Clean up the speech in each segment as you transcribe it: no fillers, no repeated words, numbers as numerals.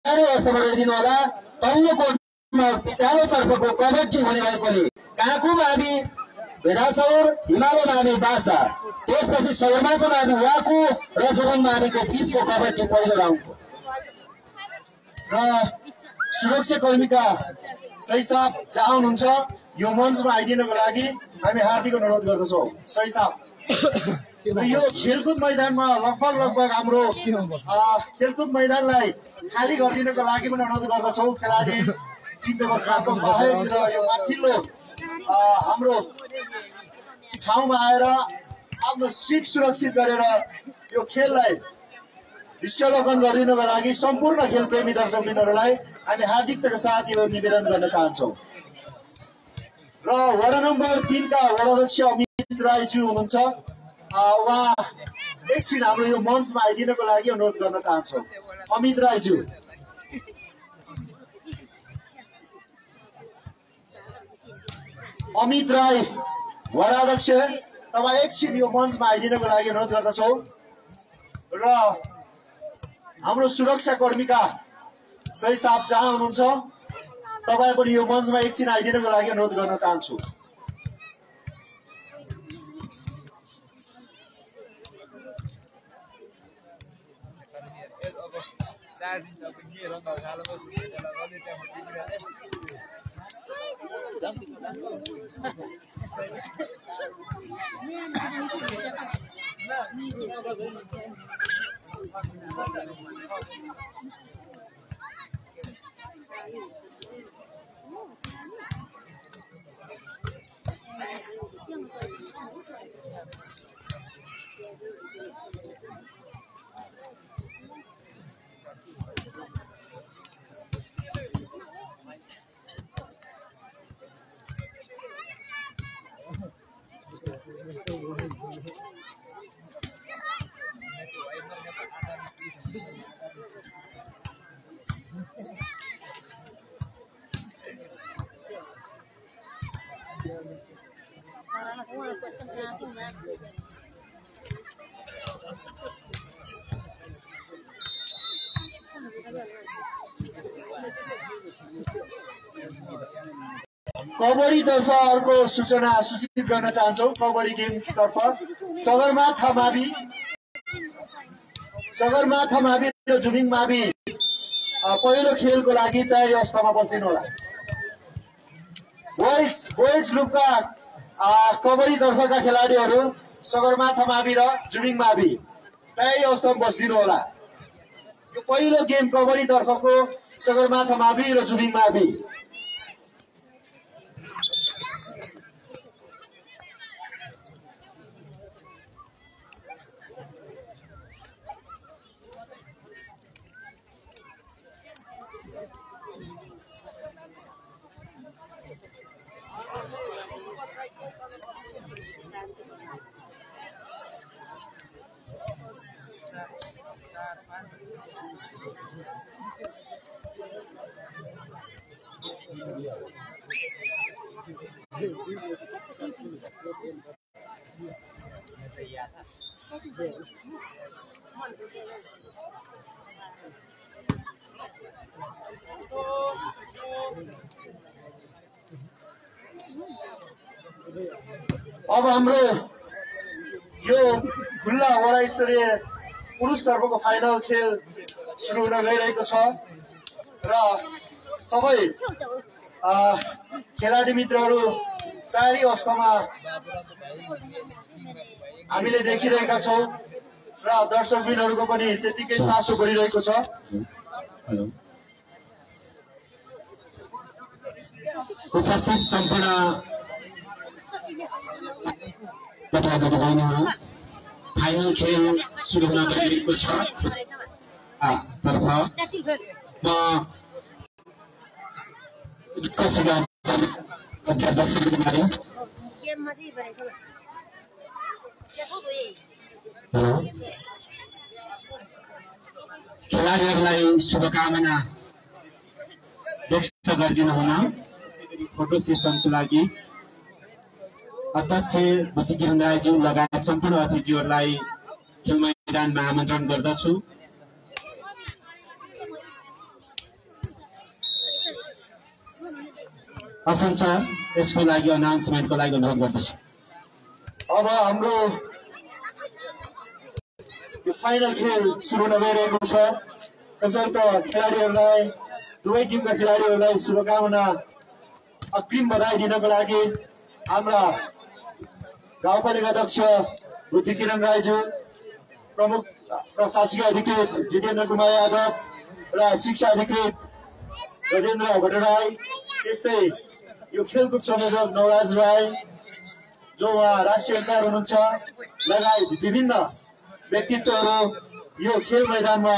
अवस्थामा गरिदिनु होला। तल्लो कोटमा विद्यालय तर्फको कबड्डी हुने भएकोले काँकु मावि भेडाचौर हिमालय मावि बासा त्यसपछि सगरमाथा मावि वाकु र जोरङ माविको बीचको कबड्डी पहिलो राउन्ड र सुरक्षा कर्मीका सही साहब जहाँ हुनुहुन्छ यो मञ्चमा आइदिनको लागि हामी हार्दिक अनुरोध गर्दछौँ। सही साहब र यो खेलकुद मैदानमा लगभग हाम्रो खेलकुद मैदानलाई खाली गरिदिनको लागि पनि अनुरोध गर्दछौँ। खेलाडी टिम व्यवस्थापक बाहेक र यो माथिल्लो हाम्रो ठाउँमा आएर आफ्नो सिट सुरक्षित गरेर यो खेललाई दृश्यावलोकन गरिदिनको लागि सम्पूर्ण खेलप्रेमी दर्शकवृन्दहरूलाई हामी हार्दिकताका साथ यो निवेदन गर्न चाहन्छौँ। र वडा नम्बर 3 का वडाध्यक्ष अमित राईज्यू हुनुहुन्छ, उहाँ एकछिन हाम्रो यो मञ्चमा आइदिनको लागि अनुरोध गर्न चाहन्छौँ। अमित राईज्यू। अमित राई वडाध्यक्ष, तपाईँ एकछिन यो मञ्चमा आइदिनको लागि अनुरोध गर्दछौँ। र हाम्रो सुरक्षा कर्मीका सही साहब जहाँ हुनुहुन्छ तपाईँ पनि यो मञ्चमा एकछिन आइदिनको लागि अनुरोध गर्न चाहन्छु। कबड्डी तर्फ अर्को सूचना सूचित गर्न चाहन्छौँ। कबड्डी गेम तर्फ सगरमाथा मावि र जुबिङ मावि पहिलो खेलको लागि तयारी अवस्थामा बस्दिनु होला। बोइज ग्रुपका कबड्डी तर्फका खेलाडीहरू सगरमाथा मावि र जुबिङ मावि तयारी अवस्थामा बस्दिनु होला। यो पहिलो गेम कबड्डी तर्फको सगरमाथा मावि र जुबिङ मावि। अब हाम्रो यो खुल्ला वडा स्तरीय पुरुष तर्फको फाइनल खेल सुरु हुन गइरहेको छ र सबै खेलाडी मित्रहरू तयारी अवस्थामा हामीले देखिरहेका छौँ र दर्शकवृन्दहरूको पनि त्यतिकै चासो बढिरहेको छ। उपस्थित सम्पूर्ण फाइनल खेल सुरु हुन गइरहेको छ तर्फ म खेलाडीहरूलाई शुभकामना व्यक्त गरिदिनु हुन फोटो सेसनको लागि अध्यक्ष बसिकिरण राईज्यू लगायत सम्पूर्ण अतिथिहरूलाई खेल मैदानमा आमन्त्रण गर्दछु। हसन छ यसको लागि अनाउन्समेन्टको लागि अनुरोध गर्दछु। अब हाम्रो यो फाइनल खेल सुरु नभइरहेको छ, त्यसर्थ खेलाडीहरूलाई दुवै टिमका खेलाडीहरूलाई शुभकामना अग्रिम बधाई दिनको लागि हाम्रा गाउँपालिका अध्यक्ष बुद्धिकिरण राईज्यू, प्रमुख प्रशासकीय अधिकृत जितेन्द्र कुमार यादव र शिक्षा अधिकृत गजेन्द्र भट्टराई, त्यस्तै यो खेलकुद संयोजक नवराज राई जो उहाँ राष्ट्रिय अङ्कार हुनुहुन्छ, लगायत विभिन्न व्यक्तित्वहरू यो खेल मैदानमा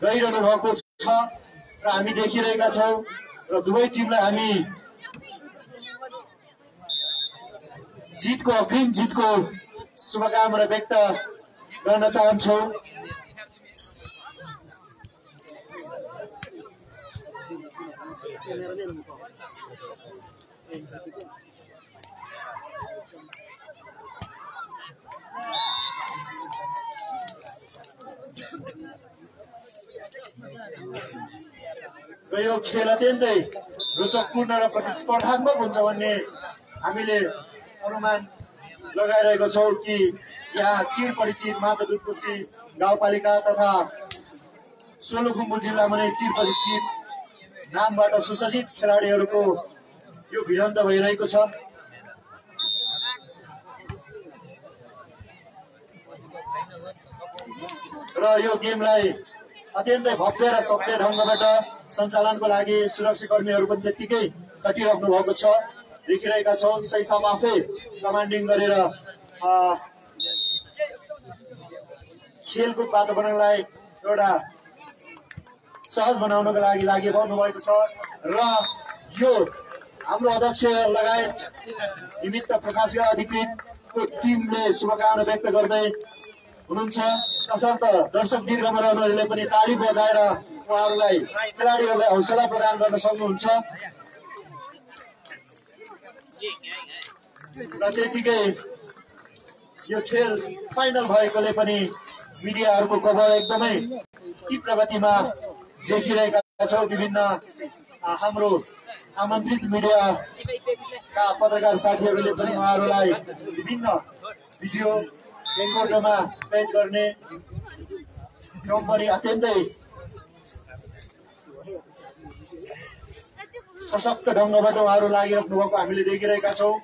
गइरहनु भएको छ र हामी देखिरहेका छौँ र दुवै टिमलाई हामी अग्रिम जितको शुभकामना व्यक्त गर्न चाहन्छौँ। र यो खेल अत्यन्तै रोचकपूर्ण र प्रतिस्पर्धात्मक हुन्छ भन्ने हामीले अनुमान लगाइरहेको छौँ कि यहाँ चिर परिचित माधवदूतकोशी गाउँपालिका तथा सोलुखुम्बु जिल्लामा नै चिर परिचित नामबाट सुसज्जित खेलाडीहरूको यो भिडन्त भइरहेको छ र यो गेमलाई अत्यन्तै भव्य र सभ्य ढङ्गबाट सञ्चालनको लागि सुरक्षाकर्मीहरू पनि त्यत्तिकै खटिराख्नु भएको छ, देखिरहेका छौँ। सैसाब आफै कमान्डिङ गरेर खेलकुद वातावरणलाई एउटा सहज बनाउनको लागि लागिपर्नु भएको छ र यो हाम्रो अध्यक्ष लगायत निमित्त प्रशासकीय अधिकृतको टिमले शुभकामना व्यक्त गर्दै हुनुहुन्छ। तसर्थ दर्शक दीर्घमा रहनुहुनेले पनि ताली बजाएर उहाँहरूलाई खेलाडीहरूलाई हौसला प्रदान गर्न सक्नुहुन्छ र त्यतिकै यो खेल फाइनल भएकोले पनि मिडियाहरूको कभर एकदमै तीव्र गतिमा देखिरहेका छौँ। विभिन्न हाम्रो आमन्त्रित मिडियाका पत्रकार साथीहरूले पनि उहाँहरूलाई विभिन्न भिडियो रेकर्डरमा कैद गर्ने क्रम पनि अत्यन्तै सशक्त ढङ्गबाट उहाँहरू लागिराख्नु भएको हामीले देखिरहेका छौँ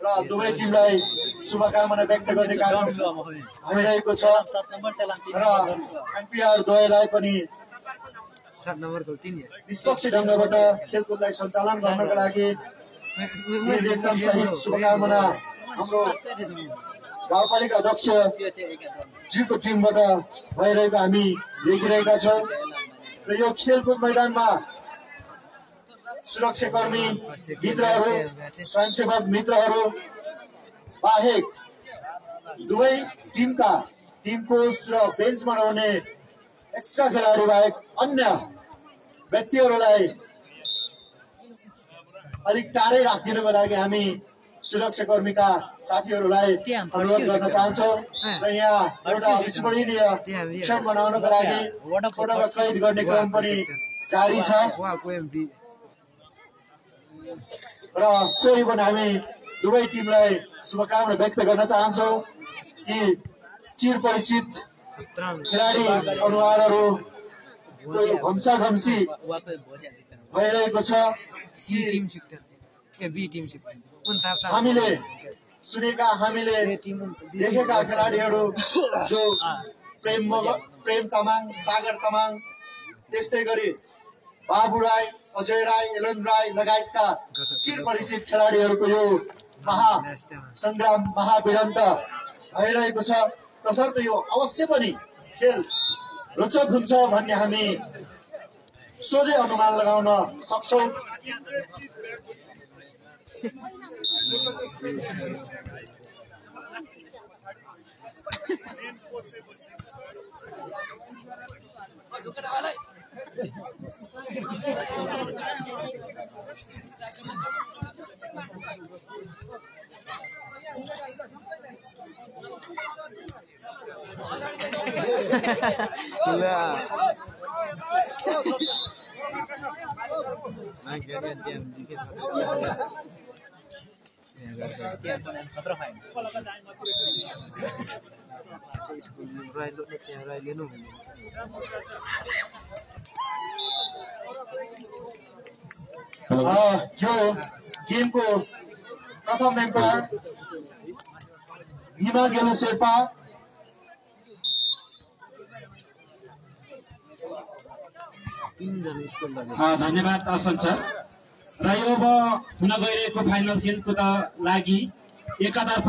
र दुवै टिमलाई शुभकामना व्यक्त गर्ने कार्यक्रम भइरहेको छ र एम्पियर द्वयलाई पनि निष्पक्ष ढङ्गबाट खेलकुदलाई सञ्चालन गर्नको लागि निर्देशन सहित शुभकामना हाम्रो गाउँपालिका अध्यक्ष जीको टिमबाट भइरहेको हामी देखिरहेका छौँ र यो खेलकुद मैदानमा सुरक्षाकर्मी मित्रहरू, स्वयंसेवक मित्रहरू बाहेक दुवै टिम कोच र बेन्चमा रहने एक्स्ट्रा खेलाडी बाहेक अन्य व्यक्तिहरूलाई अलिक टाढै राखिदिनुको लागि हामी सुरक्षाकर्मीका साथीहरूलाई अनुरोध गर्न चाहन्छौँ र यहाँ एउटा अविस्मरणीय क्षण बनाउनको लागि फोटोमा कैद गर्ने क्रम पनि जारी छ र फेरि पनि हामी दुवै टिमलाई शुभकामना व्यक्त गर्न चाहन्छौँ कि चिर परिचित खेलाडी अनुहारहरू घम्सा घम्सी भइरहेको छ। हामीले सुनेका, हामीले देखेका खेलाडीहरू जो प्रेम तामाङ, सागर तामाङ, त्यस्तै गरी बाबु राई, अजय राई, एलन राई लगायतका चिर परिचित खेलाडीहरूको यो महासङ्ग्राम, महाभिडन्त भइरहेको छ। तसर्थ यो अवश्य पनि खेल रोचक हुन्छ भन्ने हामी सोझै अनुमान लगाउन सक्छौँ। यो गेमको प्रथम एम्पायर हिमा गेलु शेर्पा धन्यवाद असन सर। र यो अब हुन गइरहेको फाइनल खेलको लागि एकातर्फ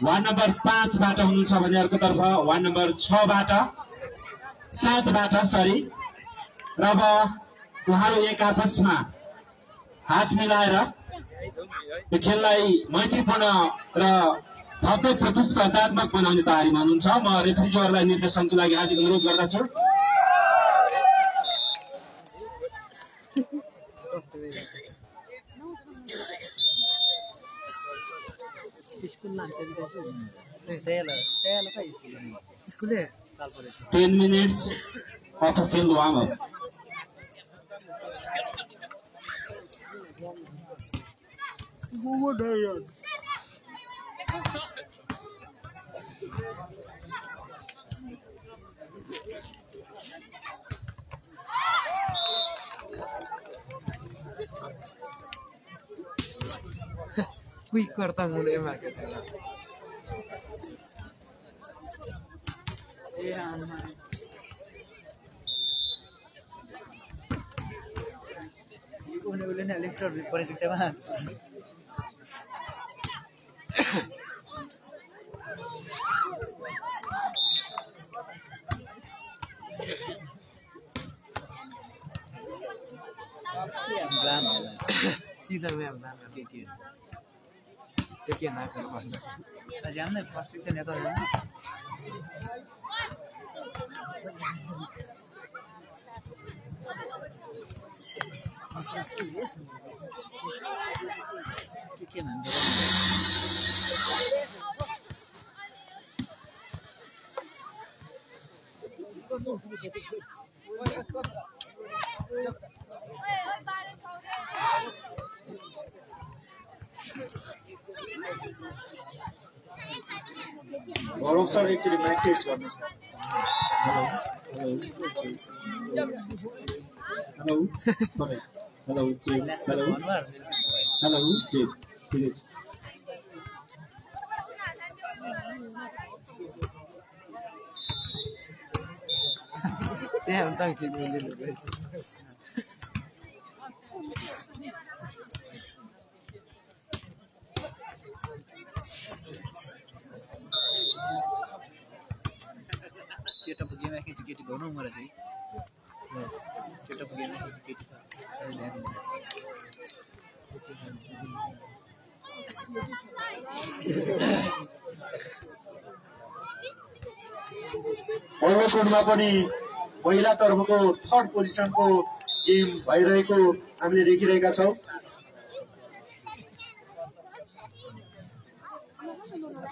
वार्ड नम्बर 5 बाट हुनुहुन्छ भने अर्कोतर्फ वार्ड नम्बर 6 बाट 7 बाट सरी। र अब उहाँहरू एक आपसमा हात मिलाएर यो खेललाई मैत्रीपूर्ण र भव्य प्रतिस्पर्धात्मक बनाउने तयारीमा हुनुहुन्छ। म रेफ्रीज्यूहरूलाई निर्देशनको लागि हार्दिक अनुरोध गर्दछु। School 10 minutes official warm up. Quick corta mulai masuk. Udah nih Alex udah pada kita mah. सीधा में अपना देखिए sekian apa Anda? Jangan plastik ternyata ya. Sekian Anda. गौरव सर एकचोटि माइक टेस्ट गर्नुहोस्। Hello hello hello hello hello ठीक है। Dia tentang sini dulu guys. Kita pergi naik tiket di dono mana sih? Kita pergi naik tiket di ओभरकोटमा पनि महिला तर्फको third पोजिसनको game भइरहेको हामीले देखिरहेका छौं।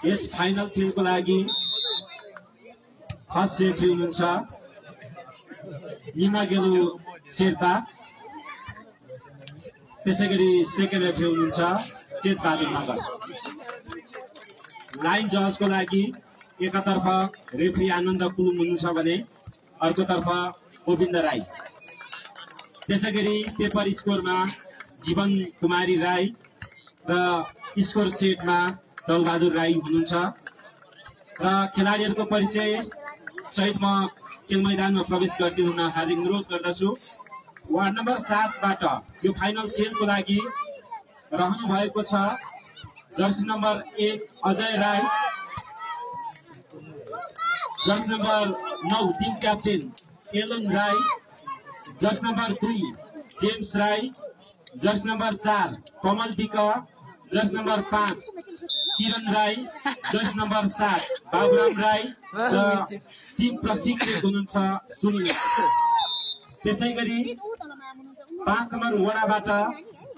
यस फाइनल खेलको लागि फर्स्ट रेफ्री हुनुहुन्छ हिमा गेलु शेर्पा। त्यसैगरी सेकेन्ड रेफ्री हुनुहुन्छ चेतबहादुर मगर। लाइन जजको लागि एकातर्फ रेफ्री आनन्द कुलुम हुनुहुन्छ भने अर्कोतर्फ गोविन्द राई। त्यसैगरी पेपर स्कोरमा जीवन कुमारी राई र स्कोर सेटमा दलबहादुर राई हुनुहुन्छ। र खेलाडीहरूको परिचय सहित म खेल मैदानमा प्रवेश गरिदिनु हुन हार्दिक अनुरोध गर्दछु। वार्ड नम्बर 7 बाट यो फाइनल खेलको लागि रहनु भएको छ jersey number 1 Ajay Rai, jersey number 9 team captain Alan Rai, jersey number 2 James Rai, jersey number 4 Kamal Vik, jersey number 5 Kiran Rai, jersey number 7 Baburam Rai र टिम प्रशिक्षक हुनुहुन्छ सुनिल। त्यसैगरी 5 नम्बर वडाबाट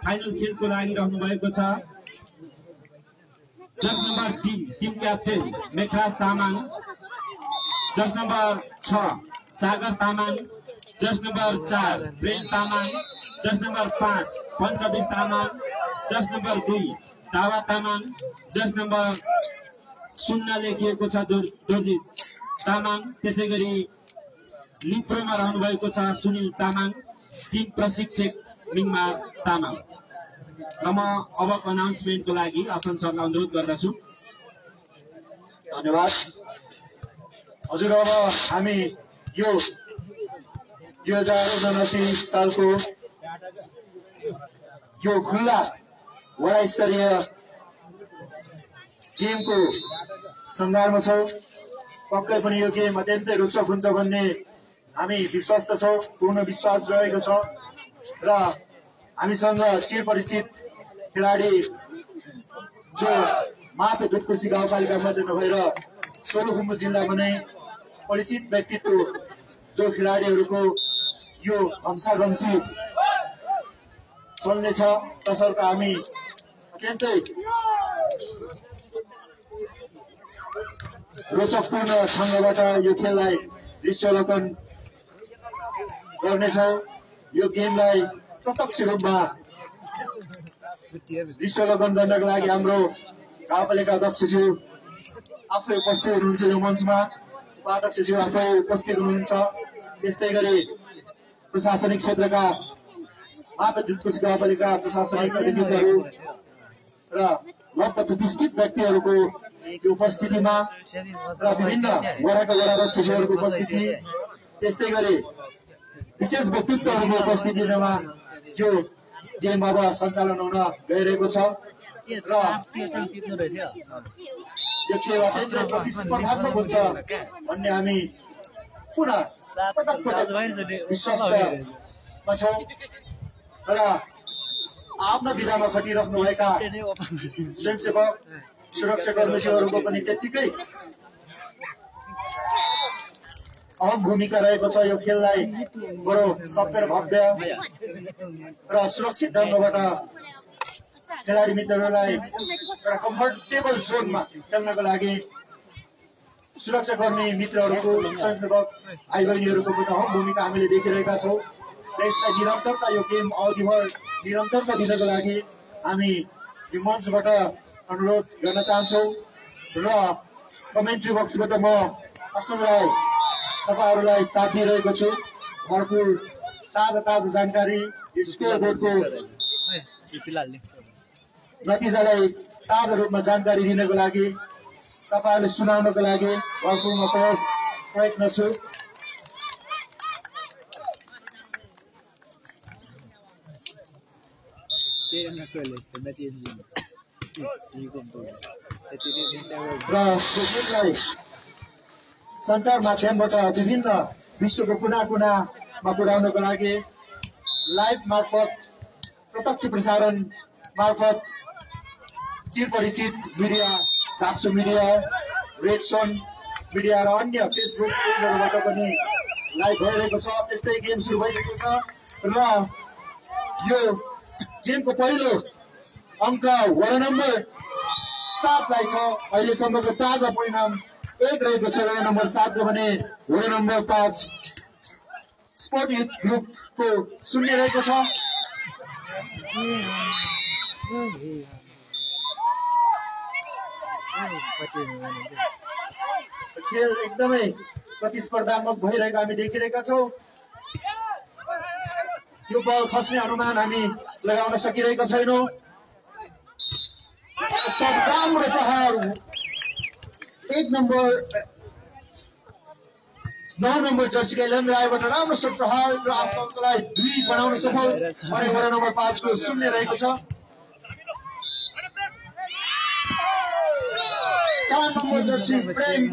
फाइनल खेलको लागि रहनु भएको छ jersey number team captain Mekhraj Tamang, jersey number 6 Sagar Tamang, jersey number 4 Prem Tamang, jersey number 5 Panchadev Tamang, jersey number 2 Dawa Tamang, jersey number 0 लेखिएको छ दोर्जी तामाङ, त्यसै गरी लिप्रोमा रहनु भएको छ सुनिल तामाङ, टिम प्रशिक्षक मिङमा तामाङ। र म अबको अनाउन्समेन्टको लागि आसन सरलाई अनुरोध गर्दछु। धन्यवाद। हजुर अब हामी यो 2079 सालको यो खुल्ला वडा स्तरीय गेमको सङ्घारमा छौँ। पक्कै पनि यो गेम अत्यन्तै रोचक हुन्छ भन्ने हामी विश्वस्त छौँ, पूर्ण विश्वास रहेको छ। र हामीसँग चिरपरिचित खेलाडी जो मापे दुधकोशी गाउँपालिका मात्रै नभएर सोलुखुम्बु जिल्लामा नै परिचित व्यक्तित्व जो खेलाडीहरूको यो घम्साघम्सी चल्नेछ, तसर्थ हामी अत्यन्तै रोचकपूर्ण ढङ्गबाट यो खेललाई दृश्यावलोकन गर्नेछौँ। यो गेमलाई प्रत्यक्ष रूपमा दृश्यावलोकन गर्नको लागि हाम्रो गाउँपालिका अध्यक्षज्यू आफै उपस्थित हुनुहुन्छ, यो मञ्चमा उपाध्यक्षज्यू आफै उपस्थित हुनुहुन्छ। त्यस्तै गरी प्रशासनिक क्षेत्रका मापे दुधकोशी गाउँपालिका प्रशासनिक अधिकारीहरू र लब्ध प्रतिष्ठित व्यक्तिहरूको उपस्थितिमा र विभिन्न वडाका वडाध्यक्षहरूको उपस्थिति, त्यस्तै गरी विशेष व्यक्तित्वहरूको उपस्थितिमा यो गेम अब सञ्चालन हुन गइरहेको छ। र यो खेल अत्यन्तै प्रतिस्पर्धात्मक हुन्छ भन्ने हामी पुनः पटक विश्वस्तमा छौँ। र आफ्ना विधामा खटिराख्नुभएका स्वयंसेवक सुरक्षाकर्मीहरूको पनि त्यत्तिकै अहम भूमिका रहेको छ। यो खेललाई बडो सभ्य भव्य र सुरक्षित ढङ्गबाट खेलाडी मित्रहरूलाई एउटा कम्फर्टेबल जोनमा खेल्नको लागि सुरक्षाकर्मी मित्रहरूको, स्वयंसेवक भाइ बहिनीहरूको पनि अहम भूमिका हामीले देखिरहेका छौँ। र यसलाई निरन्तरता, यो गेम अवधिभर निरन्तरता दिनको लागि हामी यो मञ्चबाट अनुरोध गर्न चाहन्छौँ। र कमेन्ट्री बक्सबाट म असललाई तपाईँहरूलाई साथ दिइरहेको छु। भरपुर ताजा जानकारी, स्कोर बोर्डको नतिजालाई ताजा रूपमा जानकारी दिनको लागि, तपाईँहरूले सुनाउनको लागि भरपुरमा प्रयत्न छु। र यसलाई सञ्चार माध्यमबाट विभिन्न विश्वको कुना कुनामा पुर्याउनको लागि लाइभ मार्फत, प्रत्यक्ष प्रसारण मार्फत चिरपरिचित मिडिया, डाक्सु मिडिया, रेड सन मिडिया र अन्य फेसबुक पेजहरूबाट पनि लाइभ भइरहेको छ। त्यस्तै गेम सुरु भइसकेको छ र यो गेमको पहिलो अङ्क वडा नम्बर 7 लाई छ। अहिलेसम्मको ताजा परिणाम 1 रहेको छ वडा नम्बर 7 को भने वडा नम्बर 5 स्पोर्ट युथ ग्रुपको 0 रहेको छ। खेल एकदमै प्रतिस्पर्धात्मक भइरहेको हामी देखिरहेका छौँ। यो बल खस्ने अनुमान हामी लगाउन सकिरहेका छैनौँ। राम्रो प्रहार 9 नम्बर जर्सीका इलन्द्राबाट राम्रो सट प्रहार र अङ्कलाई 2 बनाउन सफल भने वडा नम्बर 5 को 0 रहेको छ। 4 नम्बर जर्सी प्रेम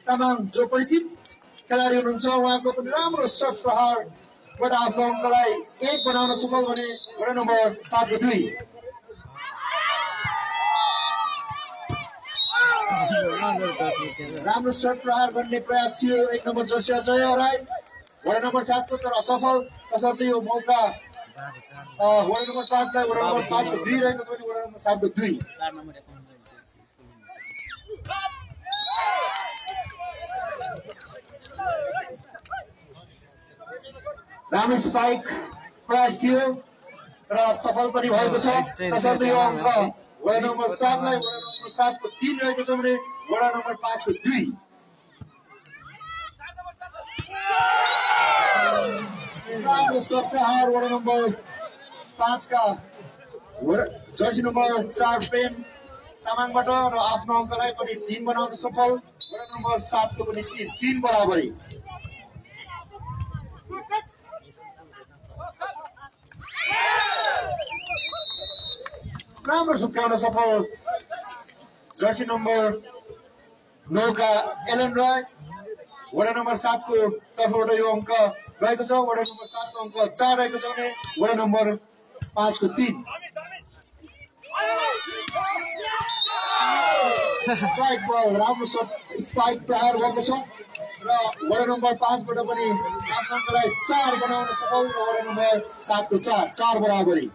तामाङ जो परिचित खेलाडी हुनुहुन्छ, उहाँको पनि राम्रो सट प्रहारबाट आफ्नो अङ्कलाई 1 बनाउन सफल भने वडा नम्बर 7 को 2। राम्रो सट प्रहार गर्ने प्रयास थियो 1 नम्बर जर्सी अजय राई, वडा नम्बर 7 को तर असफल। तसर्थ यो मौका वडा नम्बर 5 लाई वडा नम्बर 5 को 2 रहेको छ भने वडा नम्बर 7 को 2। राम्रो स्पाइक प्रयास थियो र सफल पनि भएको छ। त्यसर्थ यो अङ्क वडा नम्बर 7 लाई वडा नम्बर 7 को 3 रहेको छ भने वडा नम्बर 5 को 2। राम्रो सर्ट प्रहार वडा नम्बर 5 का जर्सी नम्बर 4 प्रेम तामाङबाट र आफ्नो अङ्कलाई पनि 3 बनाउन सफल। वडा नम्बर 7 को पनि 3 बराबरी। राम्रो झुक्काउन सफल जर्सी नम्बर 9 का एलन राय। वडा नम्बर 7 को तर्फबाट यो अङ्क रहेको छ। वडा नम्बर 7 को अङ्क 4 रहेको छ भने वडा नम्बर 5 को 3। स्ट्राइक बल राम्रो शट स्पाइक प्रहार भएको छ र वडा नम्बर 5 बाट पनि आफ्नो अङ्कलाई 4 बनाउन सफल र वडा नम्बर 7 को 4 बराबरी।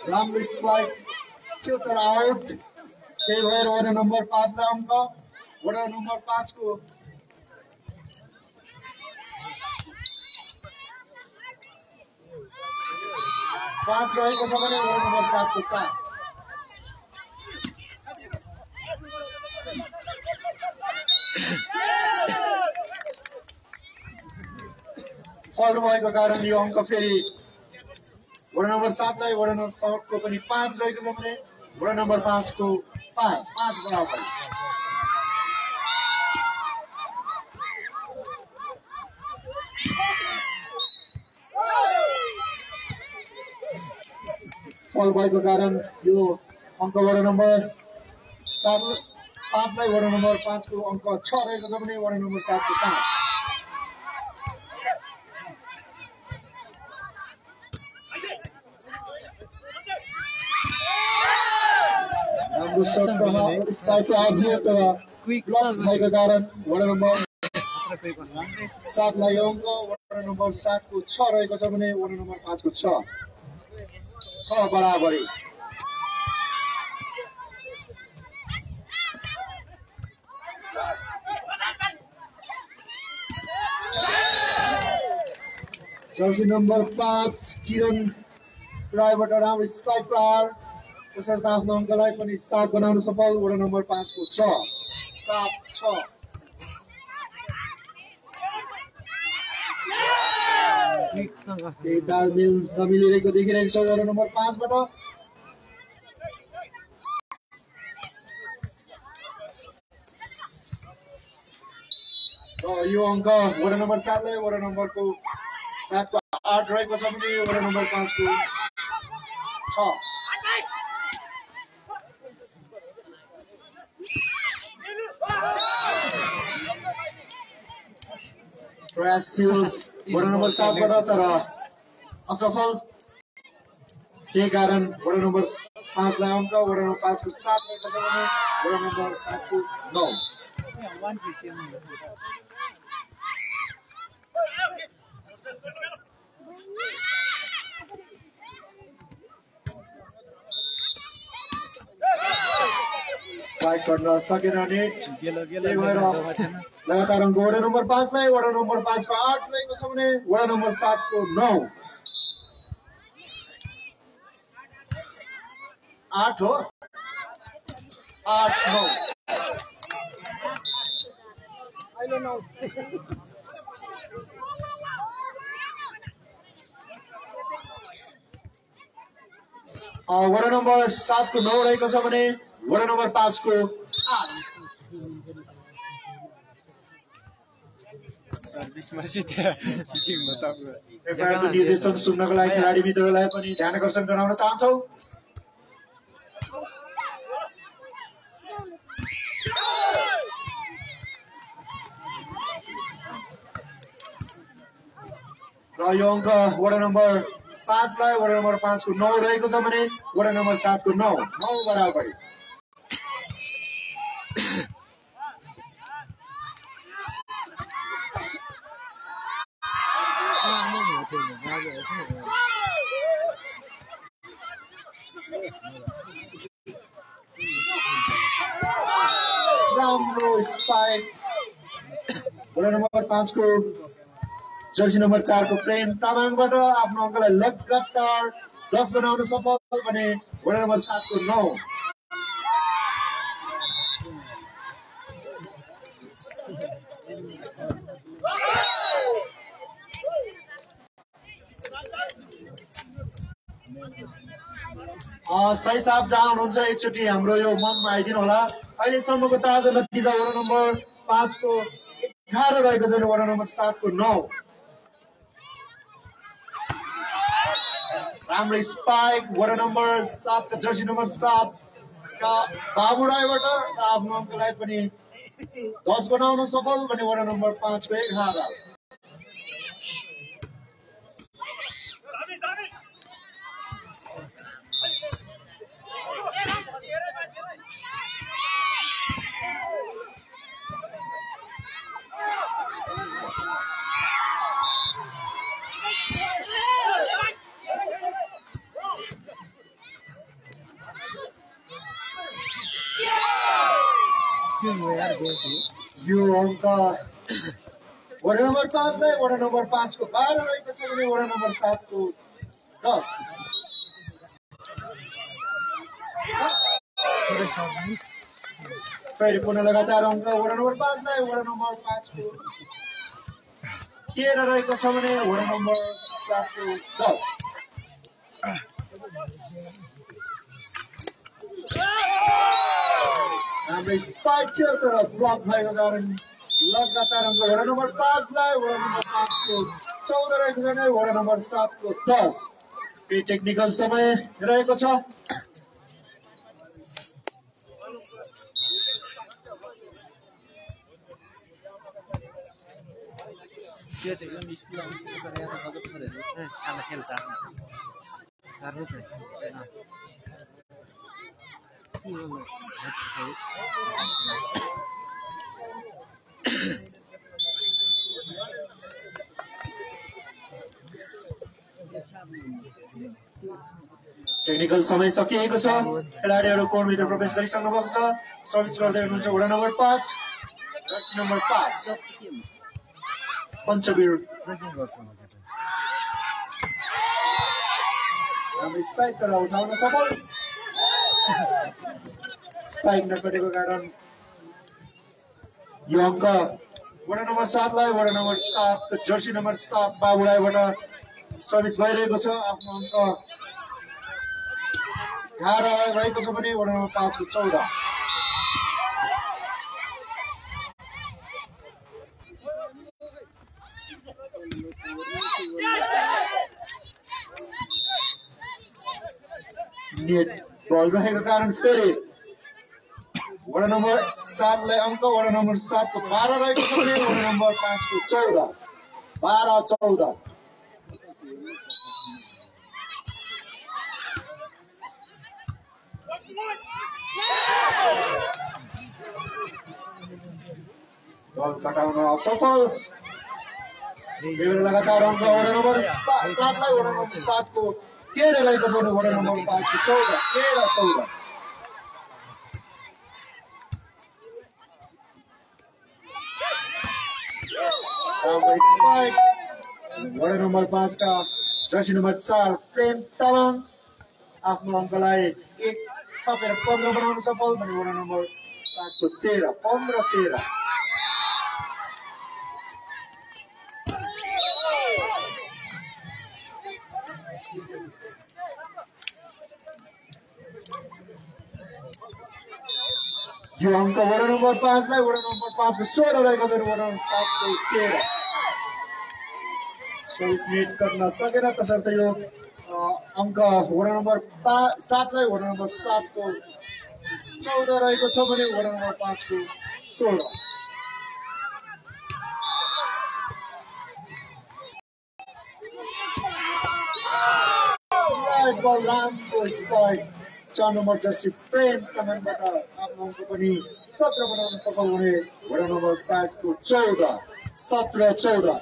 राम्रो स्पाइक थियो तर आउट। त्यही भएर वडा नम्बर 5 लाई अङ्क। वडा नम्बर 5 को 5 रहेको छ भने वडा नम्बर 7 को 4। फल्ट भएको कारण यो अङ्क फेरि वडा नम्बर 7 लाई वडा नम्बर 7 को पनि 5 रहेको छ भने वडा नम्बर 5 को 5 बराबर। फल भएको कारण यो अङ्क वडा नम्बर 5 लाई वडा नम्बर 5 को अङ्क 6 रहेको छ भने वडा नम्बर 7 को 5। राम्रो शट प्रहार स्पाइक आजियो तर ब्लक भएको कारण वडा नम्बर 7 लाई अङ्क। वडा नम्बर 7 को 6 रहेको छ भने वडा नम्बर 5 को 6 बराबरी। जर्सी नम्बर 5 किरण राईबाट राम्रो स्पाइक प्रहार त्यसर्थ आफ्नो अङ्कलाई पनि 7 बनाउन सफल। वडा नम्बर 5 को 7-6। केही तालमेल नमिलिरहेको देखिरहेको छ वडा नम्बर 5 बाट। र यो अङ्क वडा नम्बर 7 लाई वडा नम्बर को 7 को 8 रहेको छ भने वडा नम्बर 5 को 6। प्रयास थियो वडा नम्बर 7 बाट तर असफल। त्यही कारण वडा नम्बर 5 लाई अङ्क। वडा नम्बर 5 को 7 रहेको छ भने वडा नम्बर 7 को 9। स्पाइक गर्न सकेन नेट। त्यही भएर लगातार अङ्क वडा नम्बर 5 लाई वडा नम्बर 5 को 8 रहेको छ भने वडा नम्बर 7 को 9। 8 हो 8-9। वडा नम्बर 7 को 9 रहेको छ भने वडा नम्बर 5 को 8। निर्देशन सुन्नको लागि खेलाडी मित्रहरूलाई पनि ध्यान आकर्षण गराउन चाहन्छौ। र यो अङ्क वडा नम्बर 5 लाई वडा नम्बर 5 को 9 रहेको छ भने वडा नम्बर 7 को 9 बराबरी। राम्रो स्पाइक वडा नम्बर 5 को जर्सी नम्बर 4 को प्रेम तामाङबाट आफ्नो अङ्कलाई लगातार 10 बनाउन सफल भने वडा नम्बर 7 को 9 सही साहब जहाँ हुनुहुन्छ एकचोटि हाम्रो यो मञ्चमा आइदिनु होला। अहिलेसम्मको ताजा नतिजा वडा नम्बर 5 को 11 रहेको छ, वडा नम्बर 7 को 9। राम्रो स्पाइक वडा नम्बर 7 का जर्सी नम्बर 7 का बाबु राईबाट आफ्नो अङ्कलाई पनि 10 बनाउन सफल भने वडा नम्बर 5 को 11। यो अङ्क वडा नम्बर 5 लाई वडा नम्बर 5 को 12 रहेको छ भने वडा नम्बर 7 को 10। फेरि पुनः लगातार अङ्क वडा नम्बर 5 लाई वडा नम्बर 5 को 13 रहेको छ भने वडा नम्बर 7 को 10। हाम्रो स्पाइक थियो तर ब्लक भएको कारण लगातार अङ्क वडा नम्बर 5 लाई वडा नम्बर 5 को 14 रहेको छ भने वडा नम्बर 7 को 10। केही टेक्निकल समय रहेको छ। त्यो त यो स्कुल आउनु पर्छ यहाँ त गजब छ रे सानो खेल चार रुपैयाँ के हो टेक्निकल समय सकिएको छ। खेलाडीहरू कोर्टभित्र प्रवेश गरिसक्नु भएको छ। सर्भिस गर्दै हुनुहुन्छ वडा नम्बर 5 जर्सी नम्बर 5 पञ्चवीर। हाम्रो स्पाइक तर उठाउन सफल। स्पाइक नकटेको कारण यो अङ्क वडा नम्बर 7 लाई वडा नम्बर 7 को जर्सी नम्बर 7 बाबुराईबाट सर्भिस भइरहेको छ। आफ्नो अङ्क 11 रहेको छ भने वडा नम्बर 5 को 14। नेट बल रहेको कारण फेरि वडा नम्बर 7 लाई अङ्क वडा नम्बर 7 को 12 रहेको छ भने वडा नम्बर 5 को 14 12-14। बल कटाउन असफल। लगातार अङ्क वडा नम्बर 7 लाई वडा नम्बर 7 को 13 रहेको छ भने वडा नम्बर 5 को 14 13-14। वडा नम्बर 5 का जर्सी नम्बर 4 प्रेम तामाङ आफ्नो अङ्कलाई 1 थपेर 15 बनाउन सफल भने वडा नम्बर 5 को 13 15-13। यो अङ्क वडा नम्बर 5 लाई वडा नम्बर 5 को 16 रहेको छ वडा नम्बर 7 को 13। सर्भिस नेट गर्न सकेन तसर्थ यो अङ्क वडा नम्बर 7 लाई वडा नम्बर 7 को 14 रहेको छ भने वडा नम्बर 5 को 16। राइट बल राम्रो स्पाइक 4 नम्बर जर्सी प्रेम कमानबाट आफ्नो अङ्क पनि 17 बनाउन सफल हुने वडा नम्बर 7 को 14 17-14।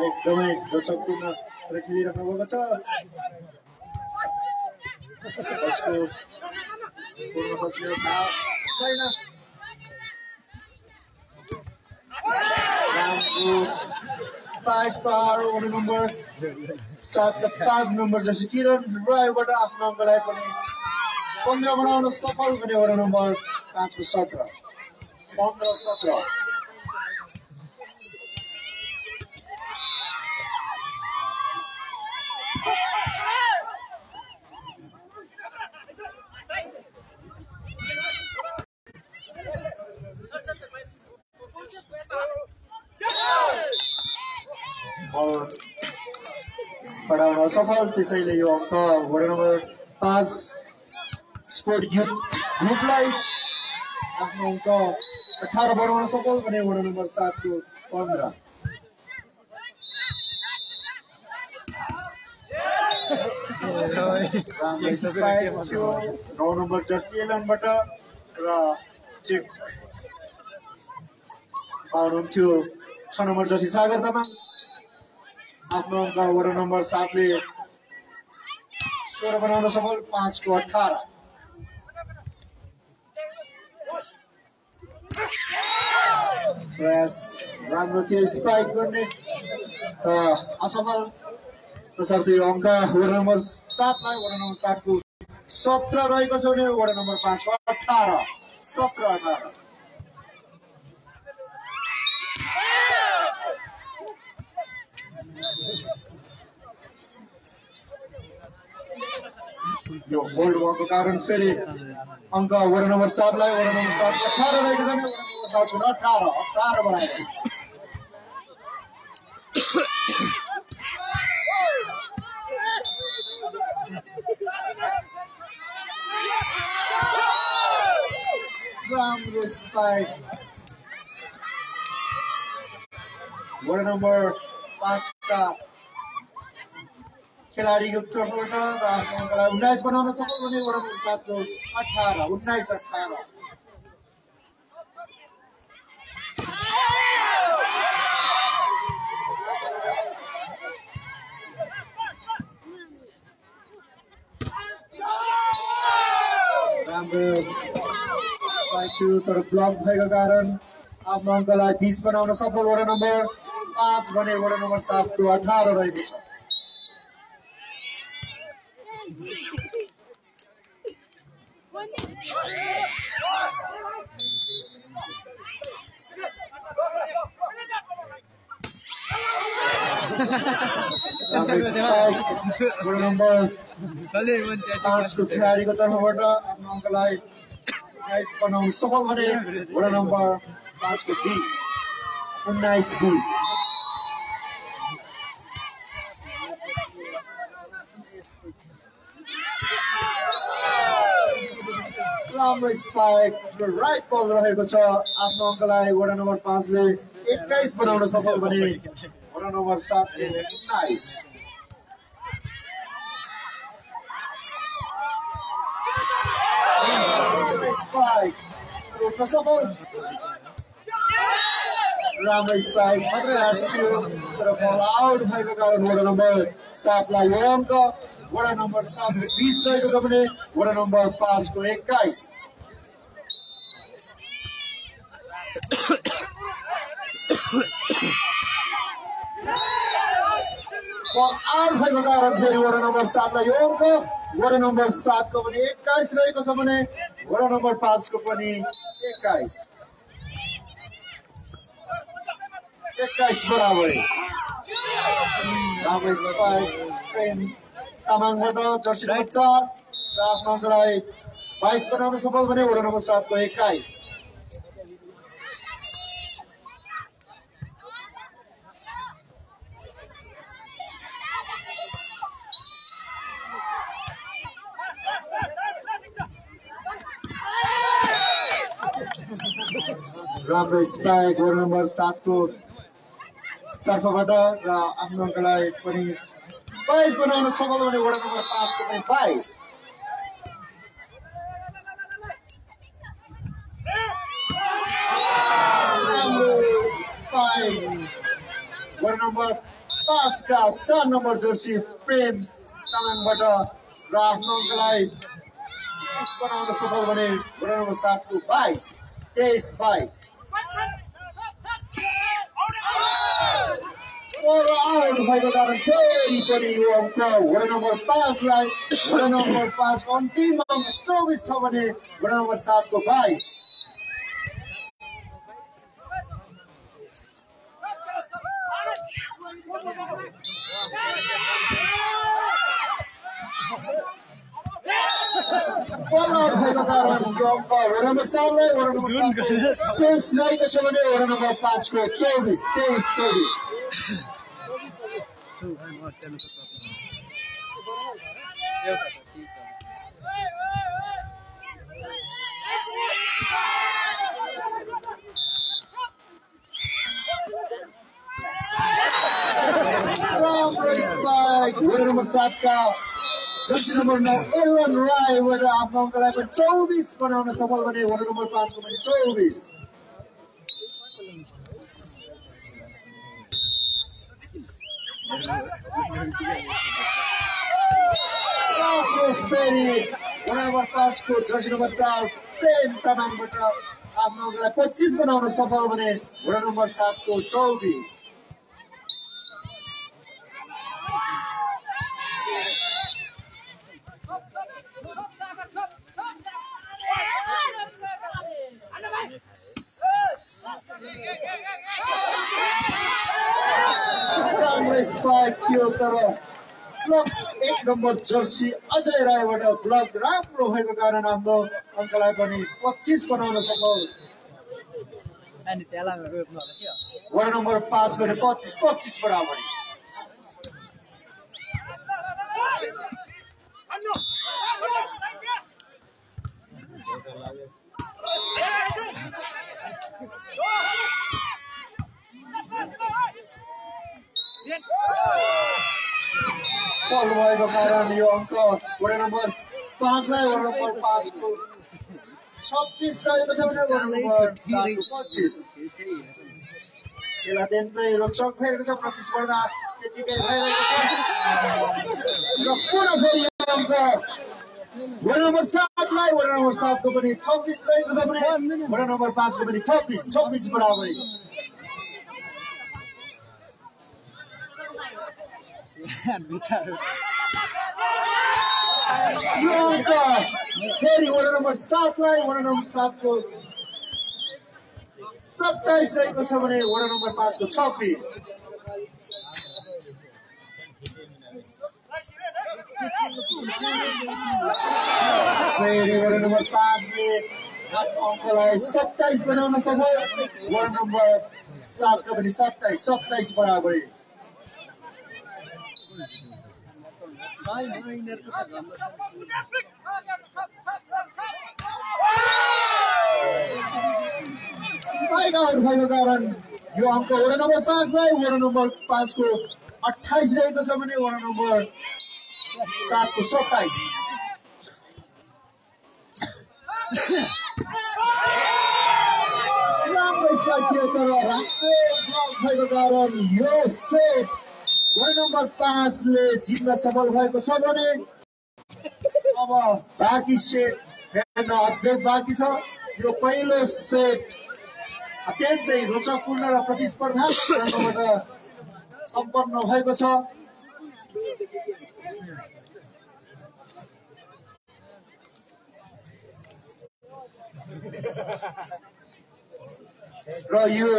एकदमै रोचकपूर्ण खेलिराख्नु भएको छ। उसको पूर्ण खस्ने भाव छैन। स्पाइक पार वडा नम्बर 7 का 5 नम्बर जैसे किरण रायबाट आफ्नो अङ्कलाई पनि 15 बनाउन सफल भने वडा नम्बर 5 को 17 15-17। बढाउन सफल, त्यसैले यो अङ्क वडा नम्बर 5 स्पोर्ट युथ ग्रुपलाई आफ्नो अङ्क 18 बनाउन सफल भने वडा नम्बर 7 को 15। थियो 9 नम्बर जर्सी एलनबाट र चेक पाउनुहुन्थ्यो 6 नम्बर जर्सी सागर तामाङ। आफ्नो अङ्क वडा नम्बर 7 ले 16 बनाउन सफल 5 को 18। प्रयास राम्रो थियो स्पाइक गर्ने त असफल, तसर्थ यो अङ्क वडा नम्बर 7 लाई वडा नम्बर 7 को 17 रहेको छ भने वडा नम्बर 5 को 18 17-18। यो होल्ड भएको कारण फेरि अङ्क वडा नम्बर 7 लाई वडा नम्बर 7 18 रहेको छ भने वडा नम्बर 5 को 18 बनाएको। राम्रो स्पाइक वडा नम्बर 5 का खेलाडीको तर्फबाट र आफ्नो अङ्कलाई 19 बनाउन सफल भने वडा नम्बर 7 को 18 19-18। राम्रो स्पाइक थियो तर ब्लक भएको कारण आफ्नो अङ्कलाई 20 बनाउन सफल वडा नम्बर 5 भने वडा नम्बर 7 को 18 रहेको छ। वडा नम्बर 5 को खेलाडीको तर्फबाट आफ्नो अङ्कलाई 19 बनाउन सफल भने वडा नम्बर 5 को 20 19-20। राम्रो स्पाइक राइट बल रहेको छ। आफ्नो अङ्कलाई वडा नम्बर 5 ले 21 बनाउन सफल भने वडा नम्बर 7 ले 19। स्पाइक रोक्न सफल, राम्रो स्पाइक तर बल आउट भएको कारण वडा नम्बर 7 लाई यो अङ्क वडा नम्बर 7 ले 20 रहेको छ भने वडा नम्बर 5 को 21। आउट भएको कारण फेरि वडा नम्बर 7 लाई यो अङ्क वडा नम्बर 7 को पनि 21 रहेको छ भने वडा नम्बर 5 को पनि 21 बराबर। राम्रो स्पाइक प्रेम तामाङबाट जर्सी नम्बर 4 र आफ्नो अङ्कलाई 22 बनाउन सफल भने वडा नम्बर 7 को 21। राम्रो स्पाइक वडा नम्बर 7 को तर्फबाट र आफ्नो अङ्कलाई पनि 22 बनाउन सफल हुने वडा नम्बर 5 को पनि 22 वडा नम्बर 5 का 4 नम्बर जर्सी प्रेम तामाङबाट र आफ्नो अङ्कलाई बनाउन सफल बने वडा नम्बर 7 को 22 23-22 और आउट भएको कारण फेरि पनि यो अङ्क वडा नम्बर 5 लाई वडा नम्बर 5 को अन्तिम अङ्क 24 छ भने वडा नम्बर 7 को 22 बलर भएको कारण यो अङ्क वडा नम्बर 7 लाई वडा नम्बर 7 को 23 रहेको छ भने वडा नम्बर 5 को 24 23-24 वडा नम्बर 7 का जर्सी नम्बर 9 एलन रायबाट आफ्नो अङ्कलाई पनि 24 बनाउन सफल बने वडा नम्बर 5 को पनि 24 फेरि वडा नम्बर 5 को जर्सी नम्बर 4 प्रेम तामाङबाट आफ्नो अङ्कलाई 25 बनाउन सफल बने वडा नम्बर 7 को 24 थियो तर ब्लक 1 नम्बर जर्सी अजय रायबाट ब्लक राम्रो भएको कारण हाम्रो अङ्कलाई पनि 25 बनाउन सफल वडा नम्बर 5 गरे 25-25 बराबर फल भएको कारण यो अङ्क वडा नम्बर 5 लाई वडा नम्बर 5 को 26 रहेको छ भने वडा नम्बर 7 को 25 खेला अत्यन्तै रोचक भइरहेको छ प्रतिस्पर्धा त्यतिकै भइरहेको छ र पुनः फेरि यो अङ्क वडा नम्बर 7 लाई वडा नम्बर 7 को पनि 26 रहेको छ भने वडा नम्बर 5 को पनि 26 बराबर फेरि वडा नम्बर 7 लाई वडा नम्बर 7 को 27 रहेको छ भने वडा नम्बर 5 को 26 फेरि वडा नम्बर 5 ले अङ्कलाई 27 बनाउन सफल वडा नम्बर 7 का पनि 27 बराबर भएको कारण यो अङ्क वडा नम्बर 5 लाई वडा नम्बर 5 को 28 रहेको छ भने वडा नम्बर 7 को 27 राम्रो स्ट्राइक थियो तर राम्रो ब्लक भएको कारण यो सेट वडा नम्बर 5 ले जित्न सफल भएको छ भने अब बाँकी सेट हेर्न अझै बाँकी छ यो पहिलो सेट अत्यन्तै रोचकपूर्ण र प्रतिस्पर्धात्मक सम्पन्न भएको छ र यो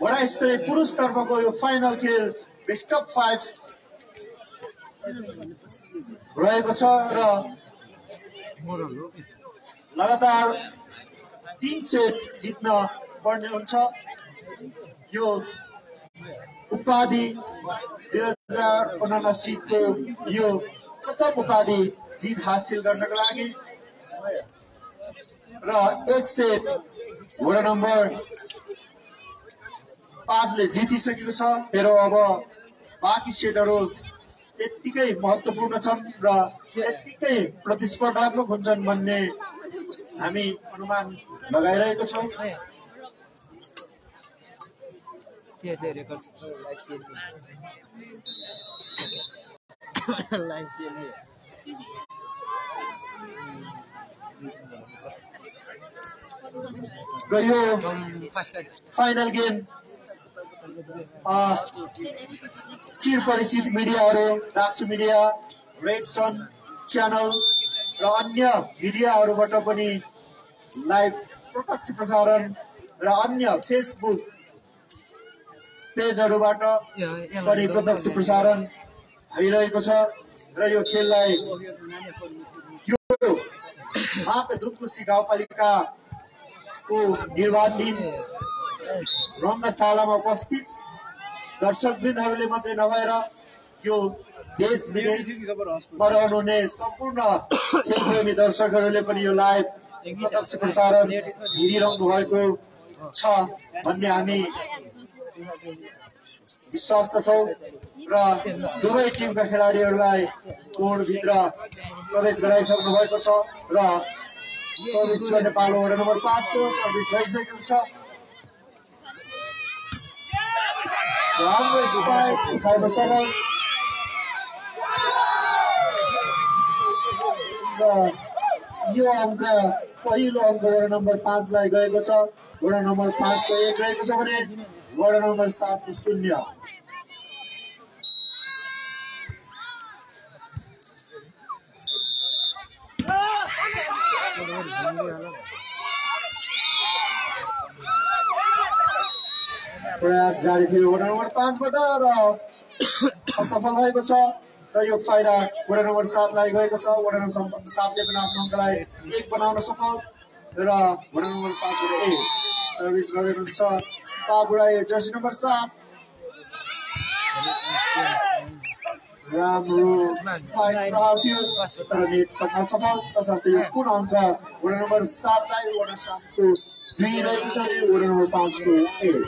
वडा स्तरीय पुरुष तर्फको यो फाइनल खेल बेस्ट अफ 5 रहेको छ र लगातार 3 सेट जित्न पर्ने हुन्छ यो उपाधि 2079 को यो प्रथम उपाधि जित हासिल गर्नका लागि र एक सेट वडा नम्बर 5ले जितिसकेको छ। फेरि अब बाँकी सेटहरू त्यत्तिकै महत्त्वपूर्ण छन् र त्यत्तिकै प्रतिस्पर्धात्मक हुन्छन् भन्ने हामी अनुमान लगाइरहेको छौँ। र यो फाइनल गेम चिरपरिचित मिडियाहरू डाक्सु मिडिया, रेड सन च्यानल र अन्य मिडियाहरूबाट पनि लाइभ प्रत्यक्ष प्रसारण र अन्य फेसबुक पेजहरूबाट पनि प्रत्यक्ष प्रसारण भइरहेको छ। र यो खेललाई यो मापेदुतकोशी गाउँपालिकाको निर्वाचन रङ्गशालामा उपस्थित दर्शकवृन्दहरूले मात्रै नभएर यो देश विदेशमा रहनुहुने सम्पूर्ण खेलप्रेमी दर्शकहरूले पनि यो लाइभ प्रत्यक्ष प्रसारण हेरिरहनु भएको छ भन्ने हामी विश्वस्त छौँ। र दुवै टिमका खेलाडीहरूलाई कोर्टभित्र प्रवेश गराइसक्नु भएको छ र सर्भिस गर्ने पालो वडा नम्बर 5 को सर्भिस भइसकेको छ। राम्रो स्पाइक उठाउन सफल र यो अङ्क पहिलो अङ्क वडा नम्बर 5 लाई गएको छ। वडा नम्बर 5 को 1 रहेको छ भने वडा नम्बर 7 को 0। प्रयास जारी थियो वडा नम्बर 5 बाट र असफल भएको छ र यो फाइदा वडा नम्बर 7 लाई गएको छ। वडा नम्बर 7 ले पनि आफ्नो अङ्कलाई 1 बनाउन सफल र वडा नम्बर 5 बाट 1 सर्भिस गर्दै हुनुहुन्छ बाबुराई जर्सी नम्बर 7। राम्रो फाइट थियो तर नेट पक्का सफल तसर्थ यो कुन अङ्क वडा नम्बर 7 लाई वडा 7 को 2 रहेको छ भने वडा नम्बर 5 को 1।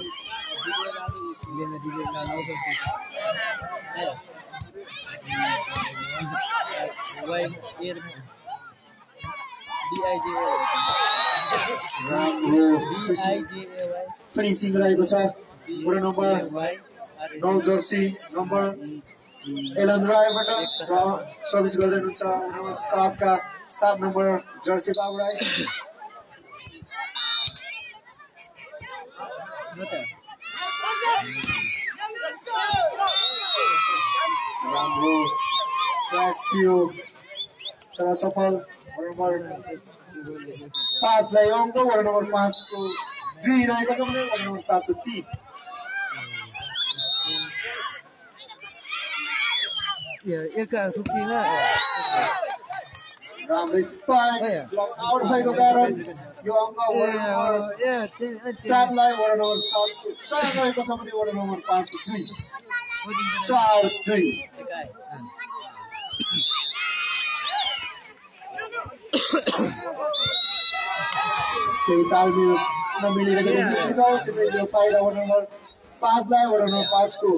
फिनिसिङ रहेको छ वडा नम्बर 9 जर्सी नम्बर एलन रायबाट र सर्भिस गर्दै हुनुहुन्छ नम्बर 7 का 7 नम्बर जर्सी बाबुराई। राम्रो प्रयास थियो तर सफल। वडा नम्बर 5 लाई अङ्क वडा नम्बर 5 को 2 रहेको छ भने वडा नम्बर 7 को 3। राम्रो स्पाइक ब्लक आउट भएको कारण यो अङ्क वडा नम्बर 7 लाई वडा नम्बर 7 को 4 रहेको छ भने वडा नम्बर 5 को 2 4-2। केही तालमेल नमिलेको देखिएको छ त्यसैले यो फाइदा वडा नम्बर 5 लाई वडा नम्बर 5 को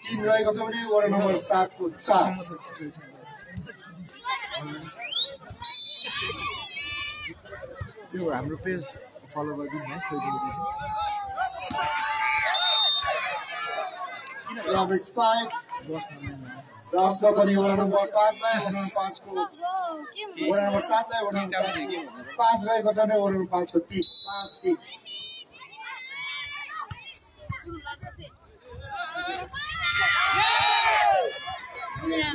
3 रहेको छ भने वडा नम्बर 7 को 4। त्यो हाम्रो पेज फलो गरिदिनु है कोही दिउँदैछ। राम्रो स्पाइक रसमा पनि वडा नम्बर 5 लाई वडा नम्बर 5 को वडा नम्बर 7 लाई वडा नम्बर 5 रहेको छ भने वडा नम्बर 5 को 3 5-3।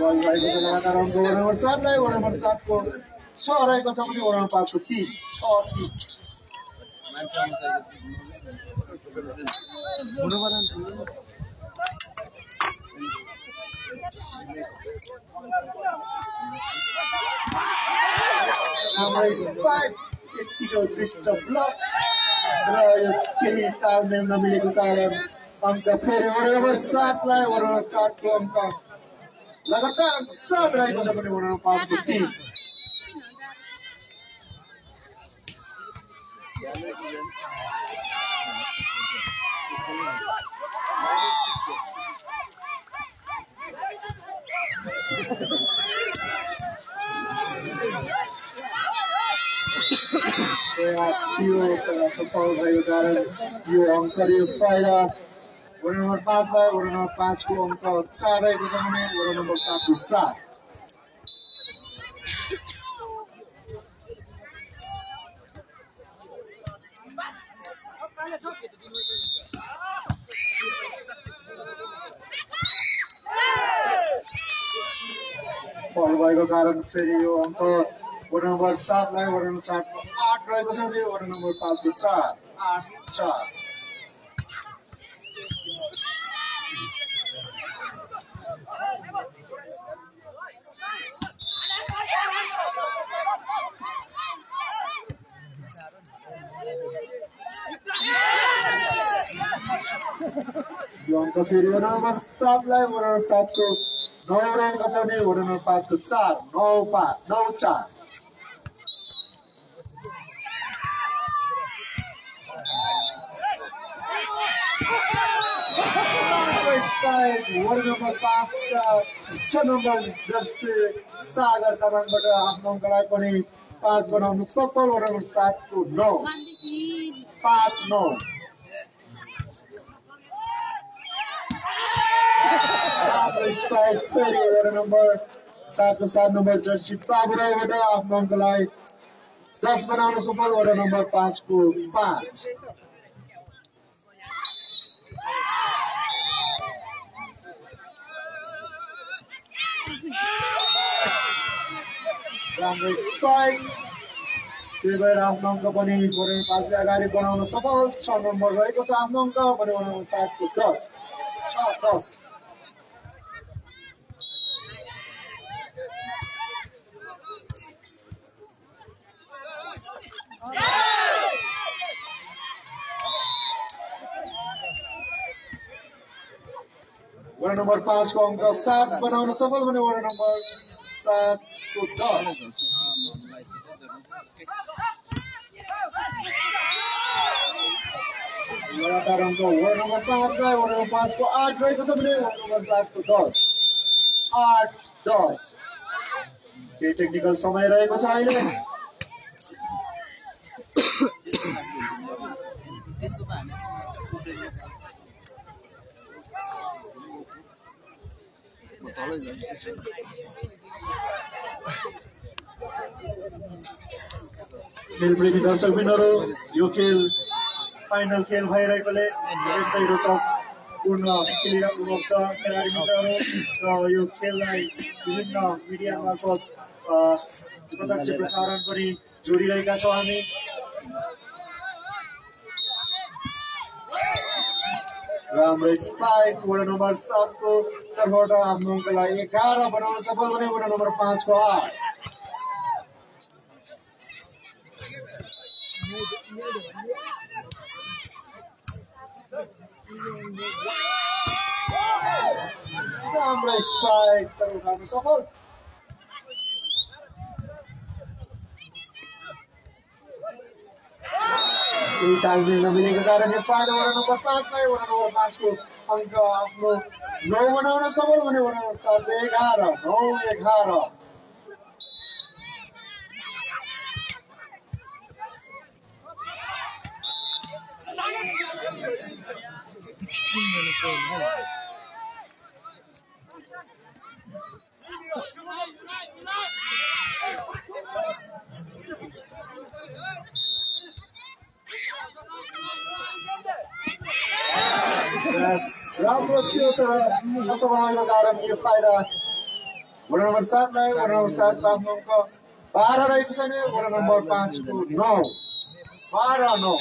बल रहेको छ लगातार अङ्क वडा नम्बर 7 लाई वडा नम्बर 7 को 6 रहेको छ भने वडा नम्बर 5 को 3 6-3। हाम्रो स्पाइक यतिको दृष्ट ब्लक र यो केही तालमेल नमिलेको कारण अङ्क फेरि वडा नम्बर 7 लाई वडा नम्बर 7 को अङ्क लगातार अङ्क 7 रहेको छ भने वडा नम्बर 5 को 3। प्रयास थियो तर सफल भएको कारण यो अङ्क यो फाइदा वडा नम्बर 5 लाई वडा नम्बर 5 को अङ्क 4 रहेको छ भने वडा नम्बर 7 को 7 फल भएको कारण फेरि यो अङ्क वडा नम्बर 7 लाई वडा नम्बर 7 को 8 रहेको छ भने वडा नम्बर 5 को 4 8-4 यो अङ्क फेरि वडा नम्बर 7 लाई वडा नम्बर 7 को 9 रहेको छ भने वडा नम्बर 5 को 4 9-4 वडा नम्बर 5 का 6 नम्बर जर्सी सागर तामाङबाट आफ्नो अङ्कलाई पनि 5 बनाउनु सफल वडा नम्बर 7 को 9 5-9 स्ट्राइक फेरि वडा नम्बर 7 को 7 नम्बर जर्सी बाबुराईबाट आफ्नो अङ्कलाई 10 बनाउन सफल वडा नम्बर 5 को 5 राम्रो स्ट्राइक त्यही भएर आफ्नो अङ्क पनि वडा नम्बर 5 ले अगाडि बढाउन सफल 6 नम्बर रहेको छ आफ्नो अङ्क भने वडा नम्बर 7 को 10 6-10 वडा नम्बर 5 को अङ्क 7 बनाउन सफल भने वडा नम्बर 7 को 10 लगातार अङ्क वडा नम्बर 5 लाई वडा नम्बर 5 को 8 रहेको छ भने वडा नम्बर 7 को 10 8-10 केही टेक्निकल समय रहेको छ अहिले खेलप्रेमी दर्शकबिनहरू यो खेल फाइनल खेल भइरहेकोले एकदमै रोचकपूर्ण खेलिरहेको छ खेलाडी मित्रहरू र यो खेललाई विभिन्न मिडिया मार्फत प्रत्यक्ष प्रसारण पनि जोडिरहेका छौँ हामी राम्रो स्पाइक वडा नम्बर 7 को तर्फबाट आफ्नो अङ्कलाई 11 बनाउन सफल भने वडा नम्बर 5 को 8 राम्रो स्पाइक तर उठाउन सफल तालमेल नमिलेको कारणले फाइदा वडा नम्बर 5 लाई वडा नम्बर 5 को अङ्क आफ्नो 9 बनाउन सफल भने वडा नम्बर 7 11 9-11 राम्रो थियो तर असफलताको कारण यो फाइदा वडा नम्बर 7 लाई वडा नम्बर 7 को आफ्नो अङ्क 12 रहेको छ भने वडा नम्बर 5 को 9 12-9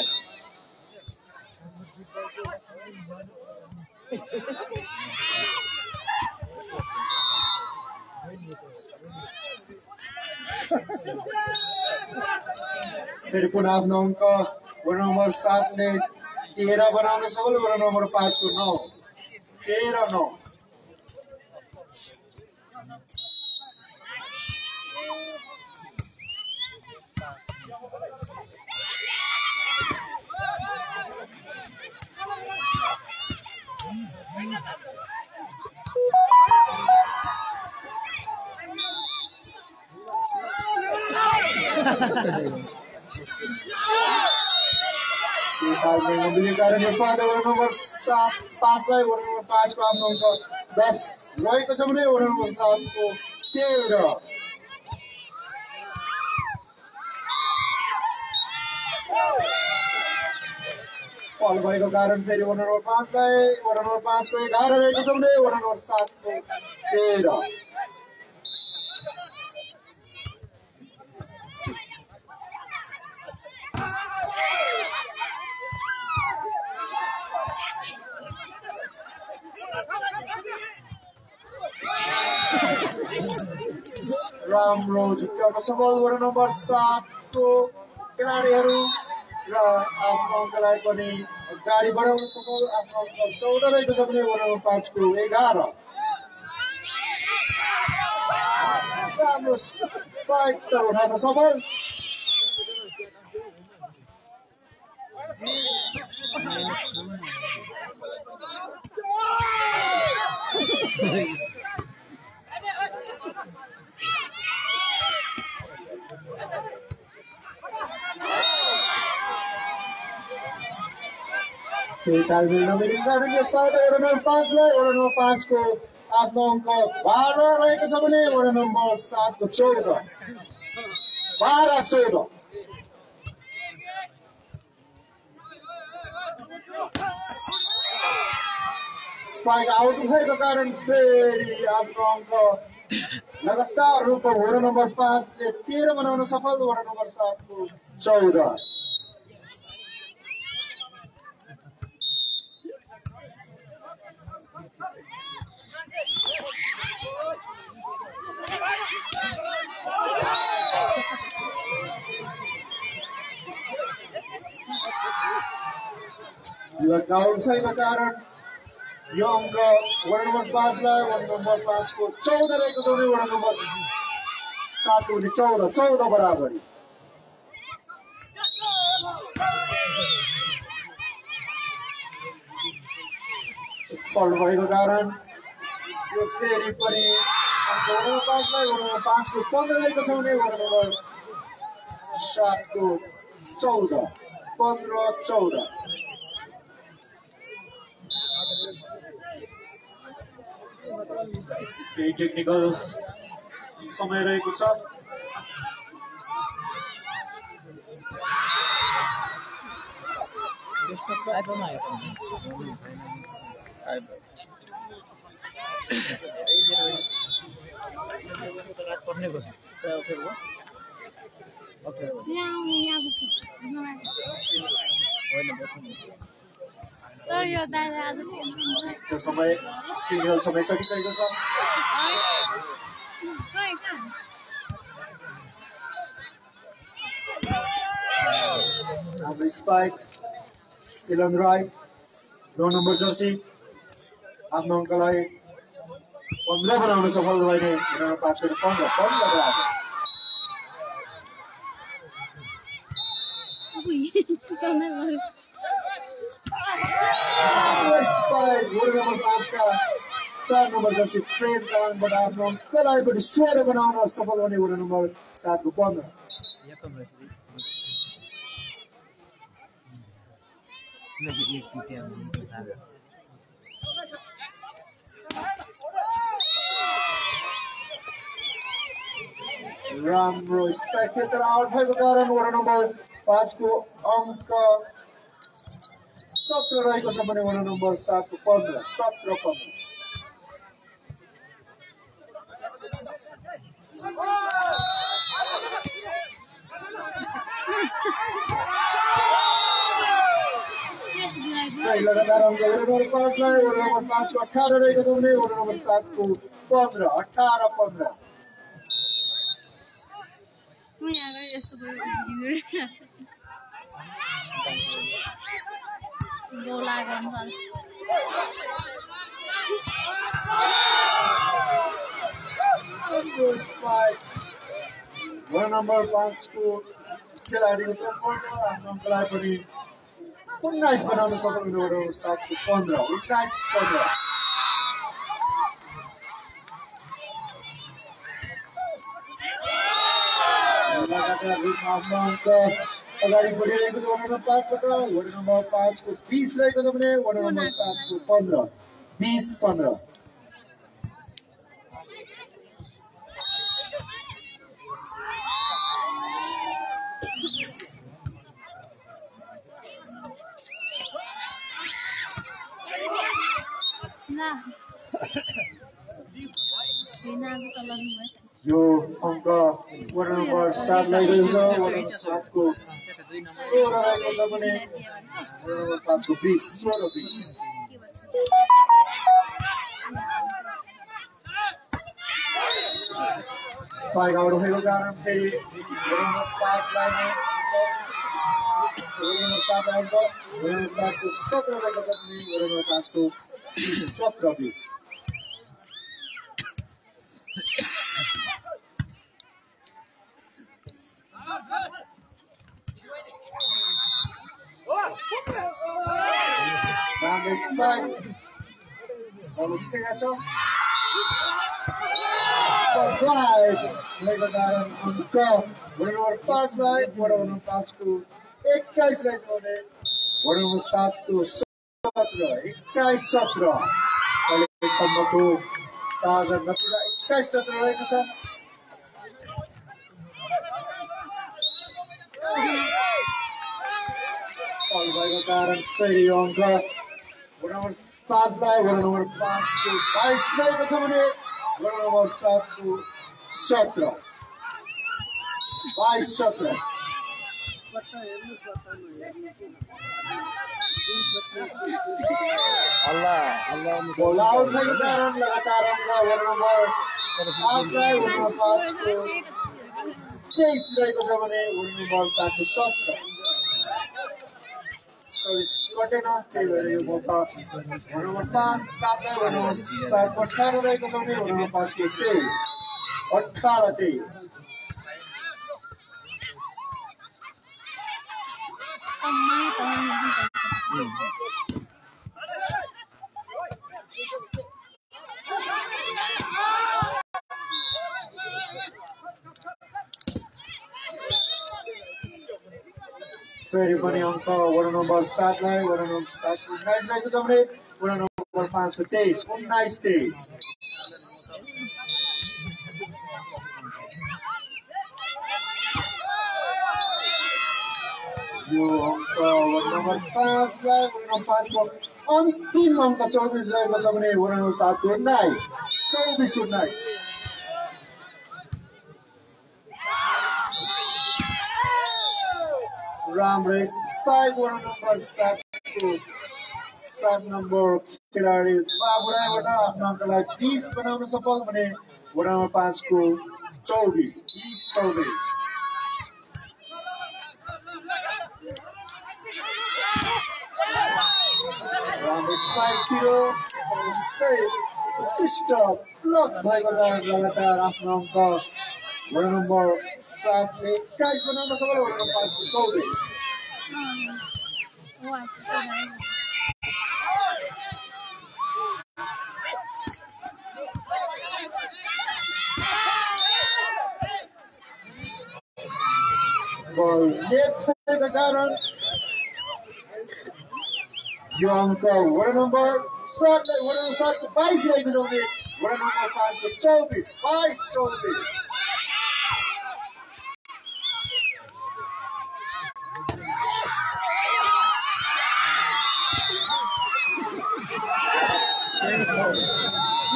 फेरि पुनः आफ्नो अङ्क वडा नम्बर 7 ले 13 बनाउन सफल वडा नम्बर 5 को 9 13-9 वडा मिली कारण यो फाइदा ओभर नम्बर 7 5लाई ओभर नम्बर 5 को आफ्नो अङ्क 10 रहेको छ भने ओभर नम्बर 7 को 13 फल भएको कारण फेरि ओभर नम्बर 5लाई ओभर नम्बर 5 को 11 रहेको छ भने ओभर नम्बर 7 को 13 राम्रो झुक्क्याउन सफल ओभर नम्बर 7 को खेलाडीहरू र आफ्नो अङ्कलाई पनि गाडी बढाउन सफल आफ्नो अङ्क 14 रहेको छ भने ओभर नम्बर 5 को 11 राम्रो स्ट्राइक त उठाउन सफल ओभर नम्बर 5लाई ओभर नम्बर 5 को आफ्नो अङ्क 12 रहेको छ भने ओभर नम्बर 7 को 14 12-14 स्पाइक आउट भएको कारण फेरि आफ्नो अङ्क लगातार रूपमा ओभर नम्बर 5 ले 13 बनाउन सफल ओभर नम्बर 7 को 14 लगाउट भएको कारण यो अङ्क ओभर नम्बर 5लाई ओभर नम्बर 5 को 14 रहेको छ भने ओभर नम्बर 7 को 14 बराबरी फल भएको कारण यो फेरि पनि अङ्क ओभर नम्बर 5लाई ओभर नम्बर 5 को 15 रहेको छ भने ओभर नम्बर 7 को 14 15-14 केही टेक्निकल समय रहेको छ त्यो समय टेक्निकल समय सकिसकेको छ हाम्रो स्पाइक इलन राय 9 नम्बर जर्सी आफ्नो अङ्कलाई 15 बनाउन सफल भएन 5 को 15 बराबर गोल नम्बर 5 का 4 नम्बर जर्सी प्रेम कारणबाट आफ्नो अङ्कलाई पनि 16 बनाउन सफल हुने वडा नम्बर 7 को 15 राम्रो स्पेक्टेटर आउट भएको कारण वडा नम्बर 5 को अङ्क 17 रहेको छ भने वडा नम्बर 7 को 15 17-15 लगातार अङ्क वडा नम्बर 5 लाई वडा नम्बर 5 को 18 रहेको छ भने वडा नम्बर 7 को 15 18-15 वडा नम्बर 5 को खेलाडीको तर्फबाट आफ्नो अङ्कलाई पनि 19 बनाउन सफल हुने वडा नम्बर 7 को 15 19-15 लगातार रूपमा आफ्नो अङ्क अगाडि बढिरहेको छ वडा नम्बर 5 बाट वडा नम्बर 5 को 20 रहेको छ भने वडा नम्बर 7 को 15 20-15 यो अङ्क वडा नम्बर 7 लाई गएको छ वडा नम्बर 7 को 16 रहेको छ भने वडा नम्बर 5 को 20 16-20 स्पाइक आउट भएको कारण फेरि वडा नम्बर 5 लाई नै वडा नम्बर 7 आउट वडा नम्बर 7 को 17 रहेको छ भने वडा नम्बर 5 को 17-20 राम्रो स्पाइक बल उठिसकेको छ भएको कारण अङ्क वडा नम्बर 5 लाई वडा नम्बर 5 को 21 रहेछ भने वडा नम्बर 7 को 17 21-17 अहिलेसम्मको ताजा नतिजा 21-17 रहेको छ भएको कारण फेरि अङ्क वडा नम्बर 5 लाई वडा नम्बर 5 को 22 रहेको छ भने वडा नम्बर 7 को 17 22-17 बल आउट भएको कारण लगातार अङ्क वडा नम्बर 5 लाई वडा नम्बर 5 को 23 रहेको छ भने वडा नम्बर 7 को 17 सर्भिस कटेन त्यही भएर यो मौका वडा नम्बर 5 7 लाई वडा नम्बर 7 को 18 रहेको छ भने वडा नम्बर 5 को 23 18-23 फेरि पनि अङ्क वडा नम्बर 7 लाई वडा नम्बर 7 को 19 रहेको छ भने वडा नम्बर 5 को 23 19-23 यो अङ्क वडा नम्बर 5 लाई वडा नम्बर 5 को अन्तिम अङ्क 24 रहेको छ भने वडा नम्बर 7 को 19 24-19 राम्रो स्पाइक वडा नम्बर 7 को 7 नम्बर खेलाडी बाबुराबाट आफ्नो अङ्कलाई 20 बनाउन सफल भने वडा नम्बर 5 को 24 20-24 राम्रो स्पाइक थियो उत्कृष्ट ब्लक भएको कारण लगातार आफ्नो अङ्क वडा नम्बर 7 ले 21 बनाउन सफल वडा नम्बर 5 को 24 बल लेट भएको कारण यो अङ्क वडा नम्बर 7 लाई वडा नम्बर 7 को 22 रहेको छ भने वडा नम्बर 5 को 24 22-24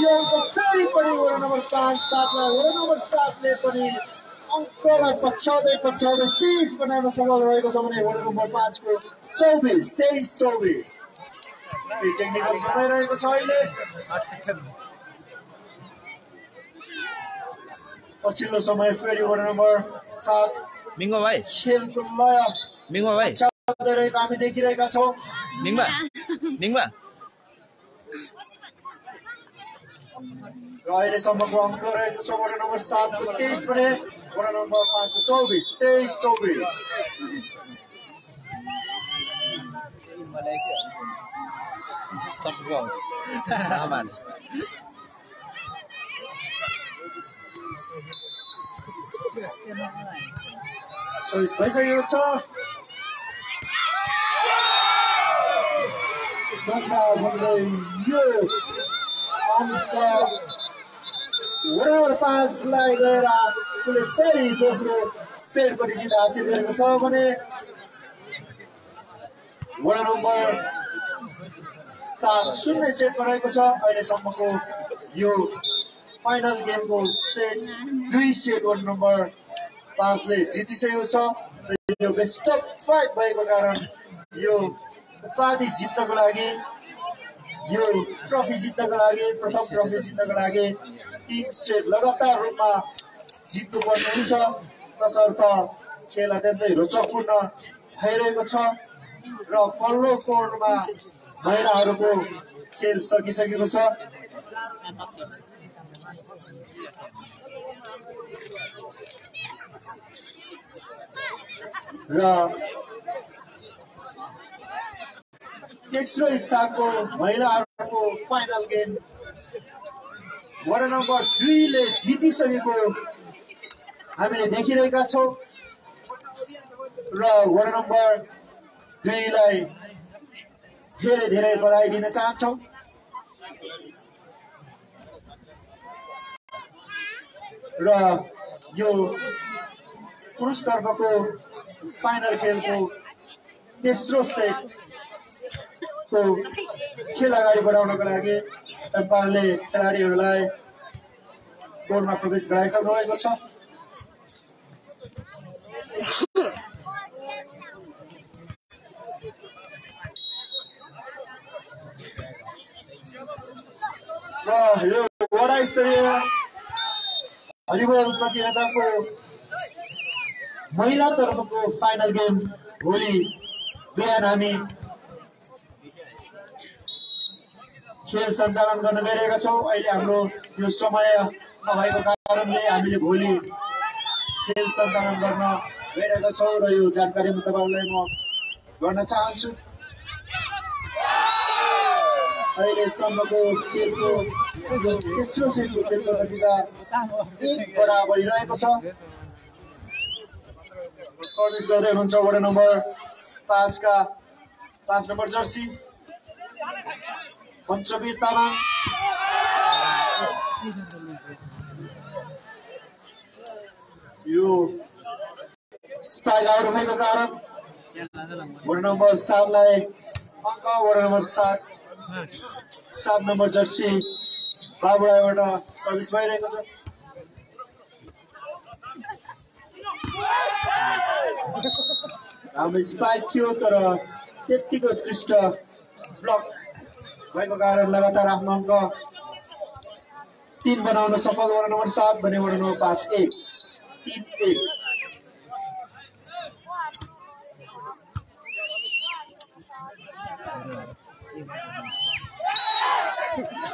यो अङ्क फेरि पनि वडा नम्बर 5-7 लाई वडा नम्बर 7 ले पनि अङ्कलाई पछ्याउँदै 30 बनाउन सफल रहेको छ भने वडा नम्बर 5 को 24 23-24 टेक्निकल समय रहेको छ अहिले पछिल्लो समय फेरि वडा नम्बर 7 मिङ्गो भाइ खेलको लय मिङ्गो भाइ रहेको हामी देखिरहेका छौँ मिङ्गवा र अहिलेसम्मको अङ्क रहेको छ वडा नम्बर 7 को 23 भने वडा नम्बर 5 को 24 23-24 सर्भिस भइसकेको छ भन्दा भन्दै यो अङ्क वडा नम्बर 5 लाई गएर उसले फेरि दोस्रो सेटपट्टि जित हासिल गरेको छ भने वडा नम्बर 7 0 सेटमा रहेको छ। अहिलेसम्मको यो फाइनल गेमको सेट 2 सेट वडा नम्बर 5 ले जितिसकेको छ। यो बेस्ट अफ 5 भएको कारण यो उपाधि जित्नको लागि यो ट्रफी जित्नको लागि प्रथम ट्रफी जित्नको लागि 3 सेट लगातार रूपमा जित्नुपर्ने हुन्छ। तसर्थ खेल अत्यन्तै रोचकपूर्ण भइरहेको छ र पल्लो कोर्टमा महिलाहरूको खेल सकिसकेको छ र तेस्रो स्थानको महिलाहरूको फाइनल गेम वडा नम्बर 2 ले जितिसकेको हामीले देखिरहेका छौँ र वडा नम्बर 2 लाई धेरै धेरै बधाई दिन चाहन्छौँ। र यो पुरुष तर्फको फाइनल खेलको तेस्रो सेट को खेल अगाडि बढाउनको लागि एम्पायरले खेलाडीहरूलाई कोर्टमा प्रवेश गराइसक्नु भएको छ। र यो वडा स्तरीय भलिबल प्रतियोगिताको महिला तर्फको फाइनल गेम भोलि बिहान हामी खेल सञ्चालन गर्न गइरहेका छौँ। अहिले हाम्रो यो समय नभएको कारणले हामीले भोलि खेल सञ्चालन गर्न गइरहेका छौँ र यो जानकारी म तपाईँहरूलाई म गर्न चाहन्छु। अहिलेसम्मको खेलको तेस्रो सेटको खेल प्रतियोगिता 1 बराबरी रहेको छ। सर्भिस गर्दै हुनुहुन्छ वडा नम्बर 5 का 5 नम्बर जर्सी पञ्चवीर तामाङ। यो स्ट्राइक आउट भएको कारण वडा नम्बर 7 लाई अङ्क। वडा नम्बर 7 नम्बर जर्सी बाबुराबाट सर्भिस भइरहेको छ। हाम्रो स्पाइक थियो तर त्यतिको उत्कृष्ट ब्लक भएको कारण लगातार आफ्नो अङ्क 3 बनाउन सफल वडा नम्बर 7 भने वडा नम्बर 5 1 3-1।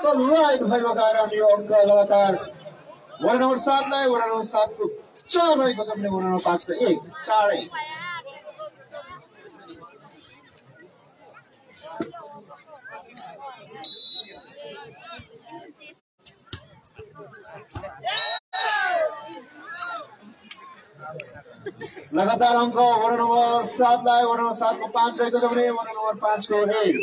राइट भएको कारण यो अङ्क लगातार वडा नम्बर 7 लाई वडा नम्बर 7 को 4 रहेको छ भने वडा नम्बर 5 को 1 4 लगातार अङ्क वडा नम्बर 7 लाई वडा नम्बर 7 को 5 रहेको छ भने वडा नम्बर 5 को 1।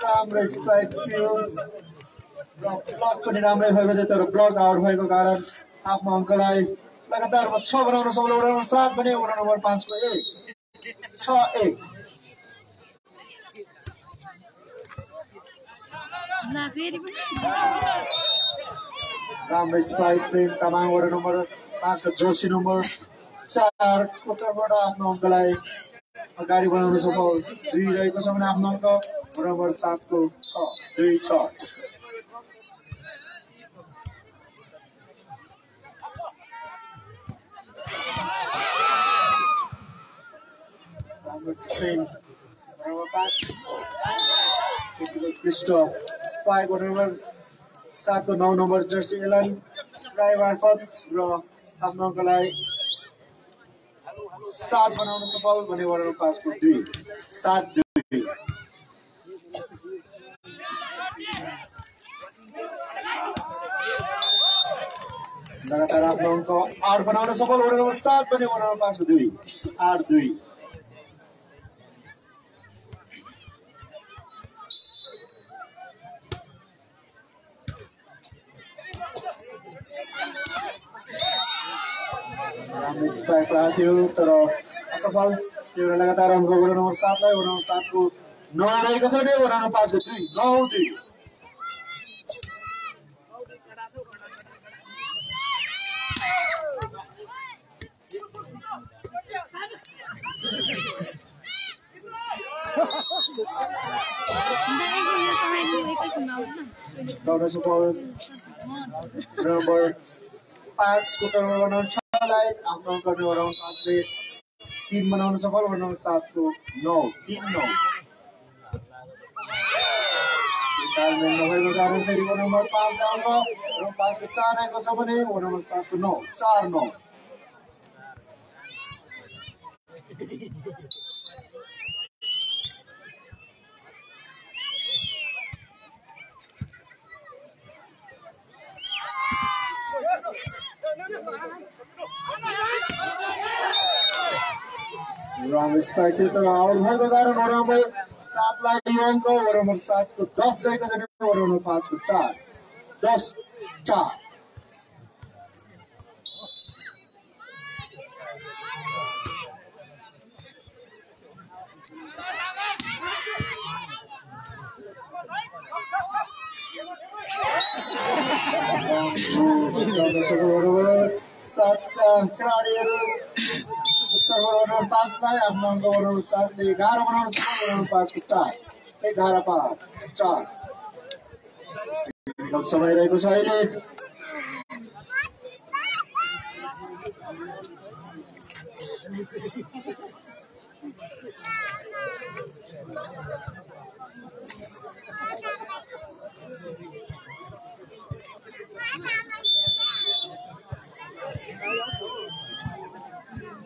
राम्रो स्पाइक थियो ब्लक पनि राम्रै भएको थियो तर ब्लक आउट भएको कारण आफ्नो अङ्कलाई लगातार 6 बनाउन सक्यो। वडा नम्बर 7 भने वडा नम्बर 5 को 1 6-1। राम्रो स्पाइक प्रेम तामाङ वडा नम्बर 5 का जर्सी नम्बर 4 को तर्फबाट आफ्नो अङ्कलाई अगाडि बढाउन सफल 2 रहेको छ भने आफ्नो अङ्क वडा नम्बर 7 को 2-6। उत्कृष्ट स्पाइक वडा नम्बर 7 को 9 नम्बर जर्सी एलन राई मार्फत र आफ्नो अङ्कलाई 7 बनाउन सफल भने वडा नम्बर 5 को 2 7-2 लगातार आफ्नो अङ्क 8 बनाउन सफल वडा नम्बर 7 भने वडा नम्बर 5 को 2 8-2 स्ट्राइक थियो तर असफल त्यो लगातार अङ्क वडा नम्बर 7 लाई वडा नम्बर 7 को 9 रहेको छ भने वडा नम्बर 5 को 2 9-2 दौड सफल नम्बर 5 को टर्न बनाउन 6 लाई आफ्नो अङ्क गर्ने वडा नम्बर 5 ले 3 बनाउन सफल वडा नम्बर 7 को 9 3-9 तालमेल नभएको कारण फेरि वडा नम्बर 5 ले अङ्क वडा नम्बर 5 को 4 आएको छ भने वडा नम्बर 7 को 9 4-9 Wrong strike to आउट भएको कारण वडा नम्बर 7 लाई यो अङ्क वडा नम्बर 7 को 10 रहेको छ वडा नम्बर 5 को 4 10-4 खेलाडीहरू उत्तर वडा नम्बर 5 लाई आफ्नो अङ्क वडा नम्बर 7 ले 11 बनाउन सफल वडा नम्बर 5 को 4 11-5 4 समय रहेको छ अहिले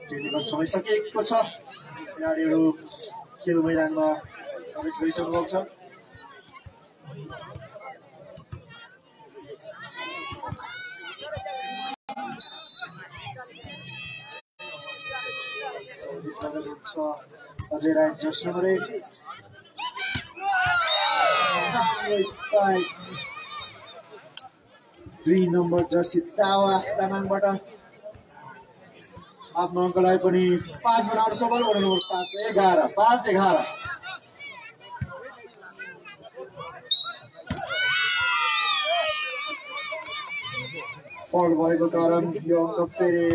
टेलिकल समय सकिएको छ खेलाडीहरू खेल मैदानमा प्रवेश गरिसक्नु भएको छ Ajay Rai jersey number 8 2 number jersey तामाङबाट आफ्नो अङ्कलाई पनि 5 बनाउन सफल वडा नम्बर 5-11 फल भएको कारण यो अङ्क फेरि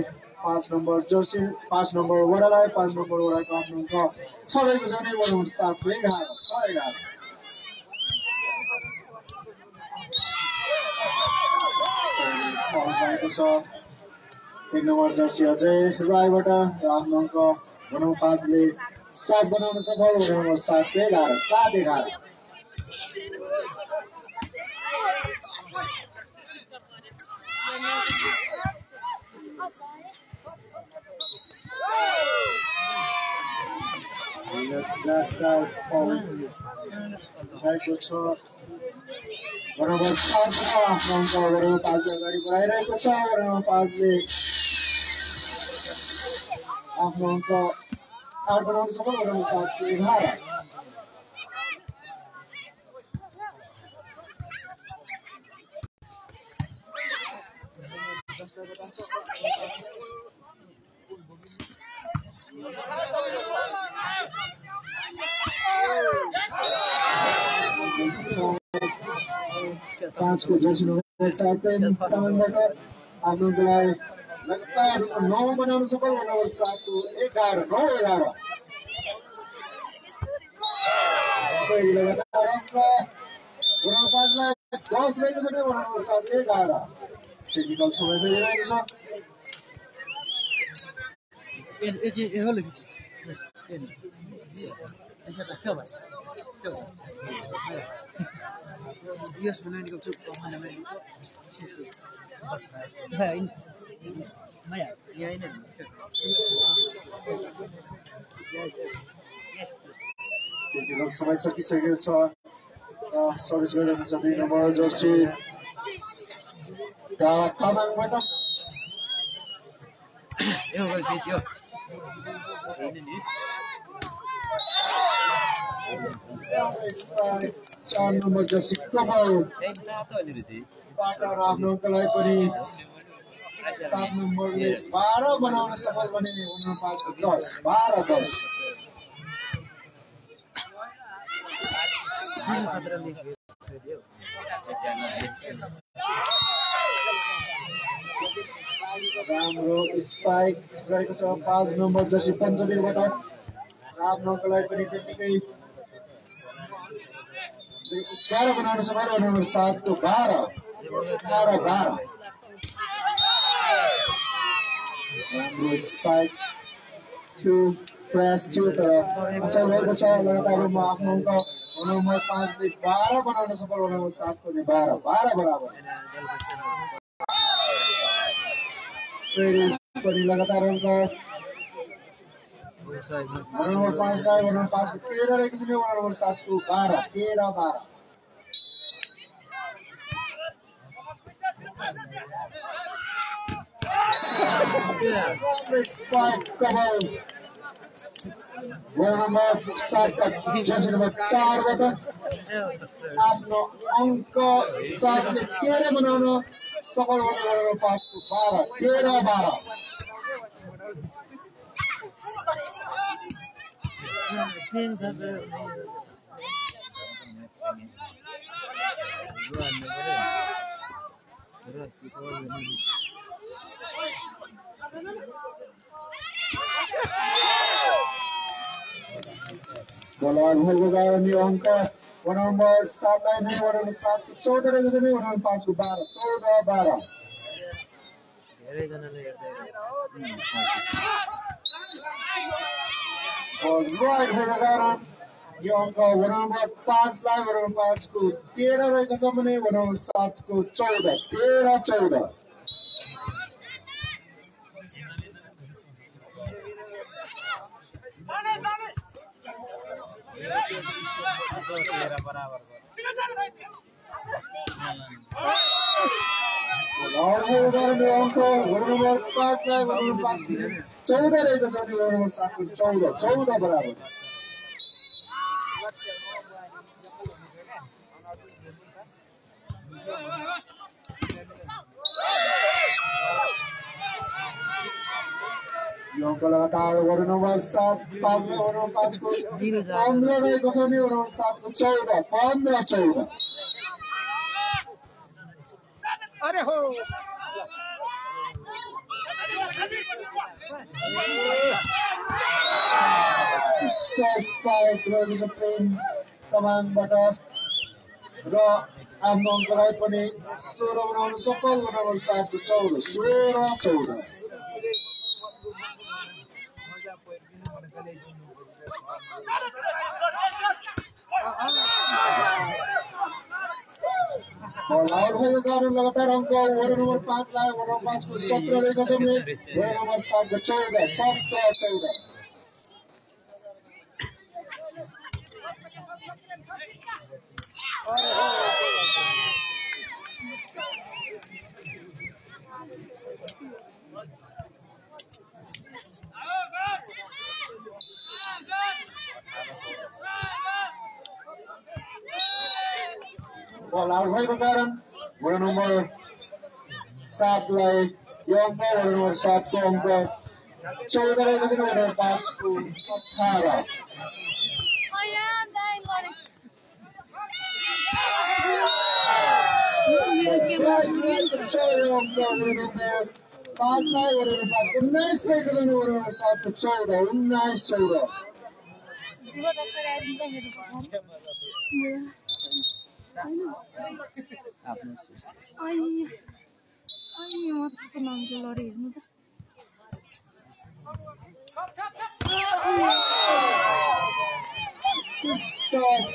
5 नम्बर जर्सी 5 नम्बर वडालाई 5 नम्बर वडाको आफ्नो अङ्क 6 रहेको छ भने वडा नम्बर 7 को 11 फल भएको छ 1 नम्बर जर्सी अजय राईबाट आफ्नो अङ्क वडा नम्बर 5 ले 7 बनाउन सफल वडा नम्बर 7 को 11 7-11 भएको छ वडा नम्बर 7 को आफ्नो अङ्क वडा नम्बर 5 ले अगाडि बढाइरहेको छ वडा नम्बर 5 ले आफ्नो अङ्क 8 बनाउन सफल वडा नम्बर 7 को 11 5 को जर्सी नम्बर 4 तामाङबाट आफ्नो अङ्कलाई लगातार 9 बनाउन सफल वडा नम्बर 7 को 11 9-11 लगातार अङ्क वडा नम्बर 5 लाई 10 रहेको छ वडा नम्बर 7 ले 11 टेक्निकल समय चलिरहेको छ Yes, बनाने को चुप हमारे में तो बस है मैं ये नहीं त्यतिबेला समय सकिसकेको छ सर्भिस गरिरहनु छ 2 नम्बर जर्सी तामाङबाट यो गल्ती थियो 4 नम्बर जर्सी कमल बाटा आफ्नो लागि पनि 7 नम्बरले 12 बनाउन सफल बने 5 10 12 10 राम्रो स्पाइक गरेको छ 5 नम्बर जर्सी पञ्चमीबाट रामनगरको लागि पनि त्यतिकै 11 बनाउन सफल नम्बर 7 को 12 राम्रो स्पाइक थियो प्रयास थियो तर असर भएको छ लगातारमा आफ्नो अङ्क नम्बर 5 ले 12 बनाउन सफल नम्बर 7 को 12 बराबर फेरि पनि लगातार अङ्क नम्बर 5 का नम्बर 5 को 13 रहेको छ नम्बर 7 को 12 स्पाइक कमल नम्बर 7 का जर्सी नम्बर 4 बाट आफ्नो अङ्क 7 ले 13 बनाउन सफल हुने नम्बर 5 को 12 बोला भएको कारण यो अङ्क नम्बर 7 लाई नै नम्बर 7 को 14 रहेको छ नम्बर 5 को 12 धेरै जनाले हेर्दै राइट भएको कारण यो अङ्क नम्बर 5 लाई नम्बर 5 को 13 रहेको छ भने नम्बर 7 को 14 बराबर अङ्क नम्बर 5 लाई नम्बर 5 को 14 रहेको छ नम्बर 7 को 14 बराबर यो अङ्क लगातार नम्बर 7 5 लाई नम्बर 5 को 15 रहेको छ नम्बर 7 को 14 अरे हो स्पाइक रहेको छ प्रेम कमानबाट र आफ्नो अङ्कलाई पनि 16 बनाउन सफल नम्बर 7 को 14 आउट भएको कारण लगातार अङ्क नम्बर 5 लाई नम्बर 5 को 17 रहेको छ भने नम्बर 7 को 14 बल आउट भएको कारण नम्बर 7 लाई यो अङ्क नम्बर 7 को अङ्क 14 रहेको छ नम्बर 5 को 18 5 लाई नम्बर 5 को 19 रहेको छ नम्बर 7 को 14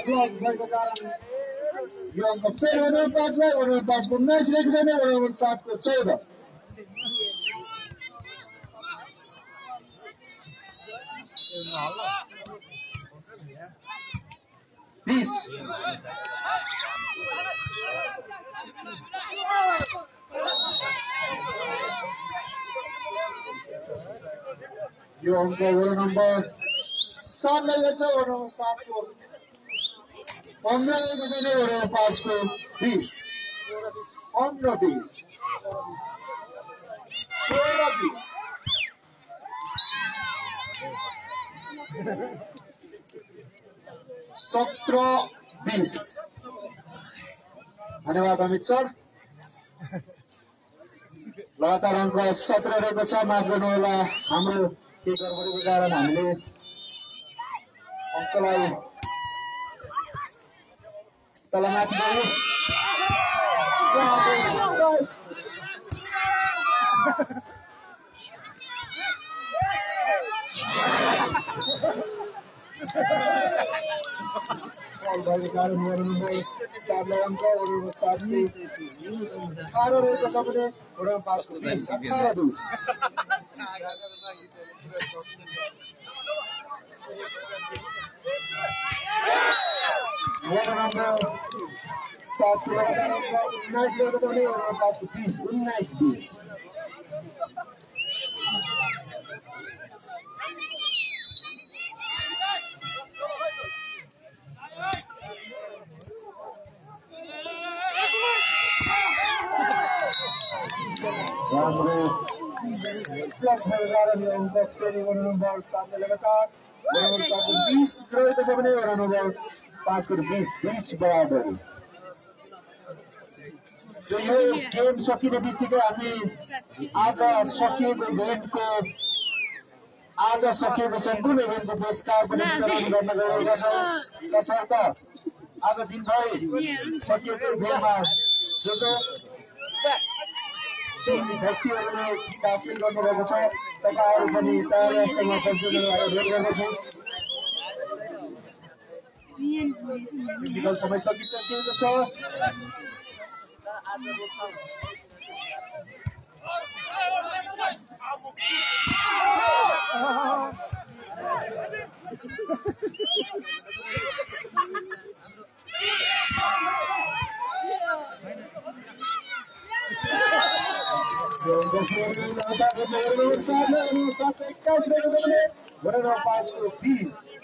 ब्लक भएको कारण यो अङ्क फेरि वडा नम्बर 5 लाई वडा नम्बर 5 को 19 लेखेको छैन वडा नम्बर 7 को 14 20 यो अङ्क वडा नम्बर 7 लाई लेख्छ वडा नम्बर 7 को 15 लेखेको छैन वडा नम्बर 5 को 20 15 20 17-20 धन्यवाद अमित सर लगातार अङ्क 17 रहेको छ माफ गर्नु होला हाम्रो के गडबडीको कारण हामीले अङ्कलाई तलमाथि गऱ्यौँ भएको कारण वडा नम्बर 7 लाई अङ्क वडा नम्बर 7 को 18 रहेको छ भने वडा नम्बर 5 को 18-20 वडा नम्बर 7 को लगातार अङ्क 19 रहेको छ भने वडा नम्बर 5 को 20 19-20 राम्रो ब्लक भएको कारण यो अङ्क फेरि वडा नम्बर 7 ले लगातार वडा नम्बर 7 को 20 रहेको छ भने वडा नम्बर 5 को 20 बराबर यो गेम सकिने बित्तिकै हामी आज सकिएको सम्पूर्ण इभेन्टको पुरस्कार पनि वितरण गर्न गइरहेका छौँ तसर्थ आज दिनभरि सकिएको इभेन्टमा जो व्यक्तिहरूले जित हासिल गर्नुभएको छ तपाईँहरू पनि तयारी अवस्थामा बस्दै अनुरोध गर्दछौँ समय सकिसकेको छ वडा नम्बर 5 को 20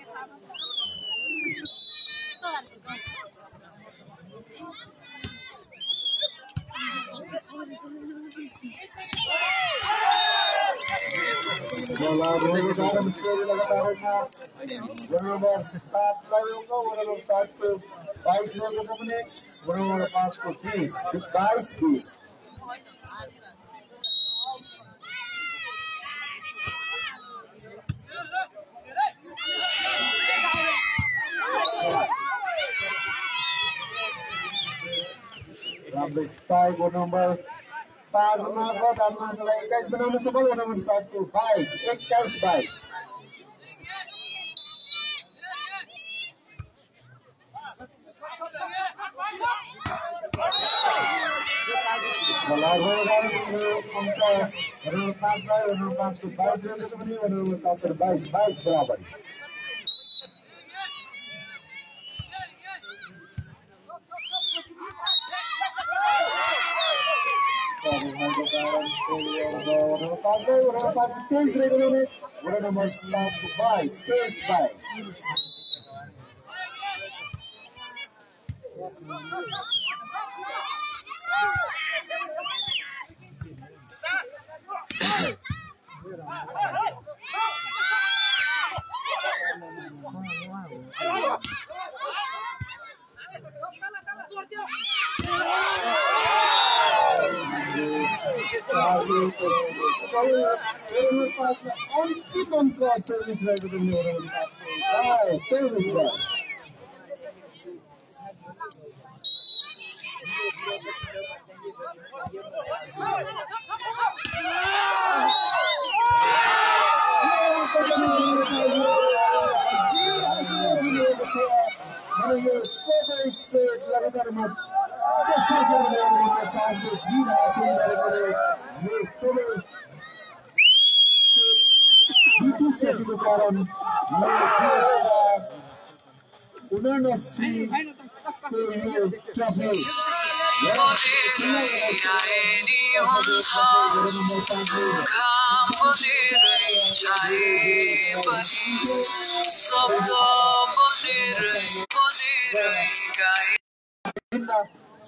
नम्बर 7 लाई अङ्क वडा नम्बर 7 को 22 रहेको छ भने वडा नम्बर 5 को 20 22-20 राम्रो स्पाइक वडा नम्बर 5 मार्फत आत्मालाई 21 बनाउन सफल वडा नम्बर 7 को 22 21-22 बलार हो गयो अङ्क वडा नम्बर 5 लाई वडा नम्बर 5 को 22 रहेको छ भने वडा नम्बर 7 को 22 बराबर वडा नम्बर 23 रहेको छ भने वडा नम्बर 7 को 22 अन्तिम अङ्क 24 रहेको छ वडा नम्बर 7 को 24 यो सबै सेट सौकरमा त्यसपछि जित हासिल गरेकोले यो सबै जितिसकेको कारण यो 2079 को यो ट्रफी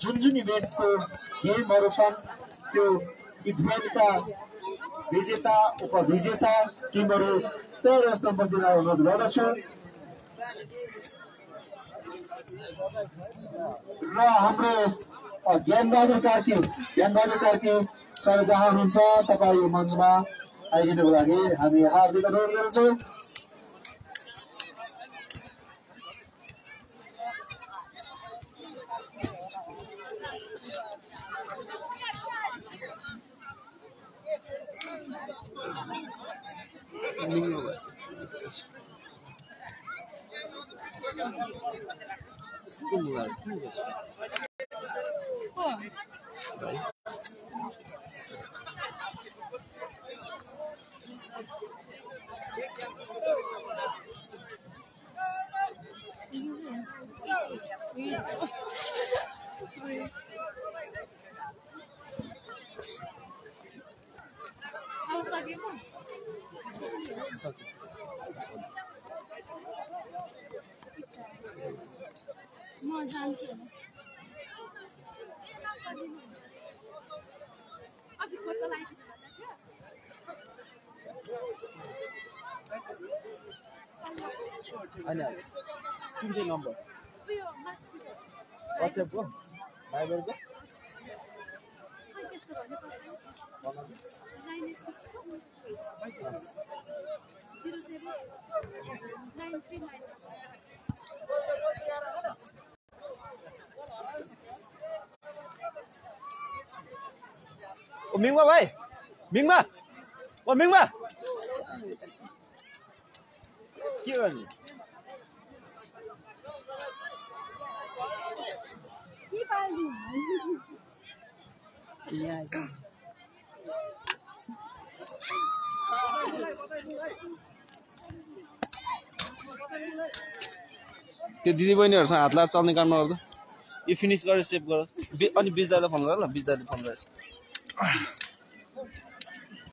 जुन इभेन्टको गेमहरू छन् त्यो इभेन्टका विजेता उपविजेता टिमहरू तयार अवस्थामा बस्दिन अनुरोध गर्दछु र हाम्रो ज्ञानबहादुर कार्की सर जहाँ हुनुहुन्छ तपाईँ यो मञ्चमा आइदिनुको लागि हामी हार्दिक अनुरोध गर्छौँ। कुन चाहिँ नम्बर वाट्सएपको भाइबरको मिङमा भाइ मिङमा के गर्ने त्यो दिदी बहिनीहरुसँग हात लाएर चल्ने काम नगर्दा यो फिनिश गरेर सेभ गर अनि 20 दाइले फोन गर ल 20 दाइले फोन गरेछ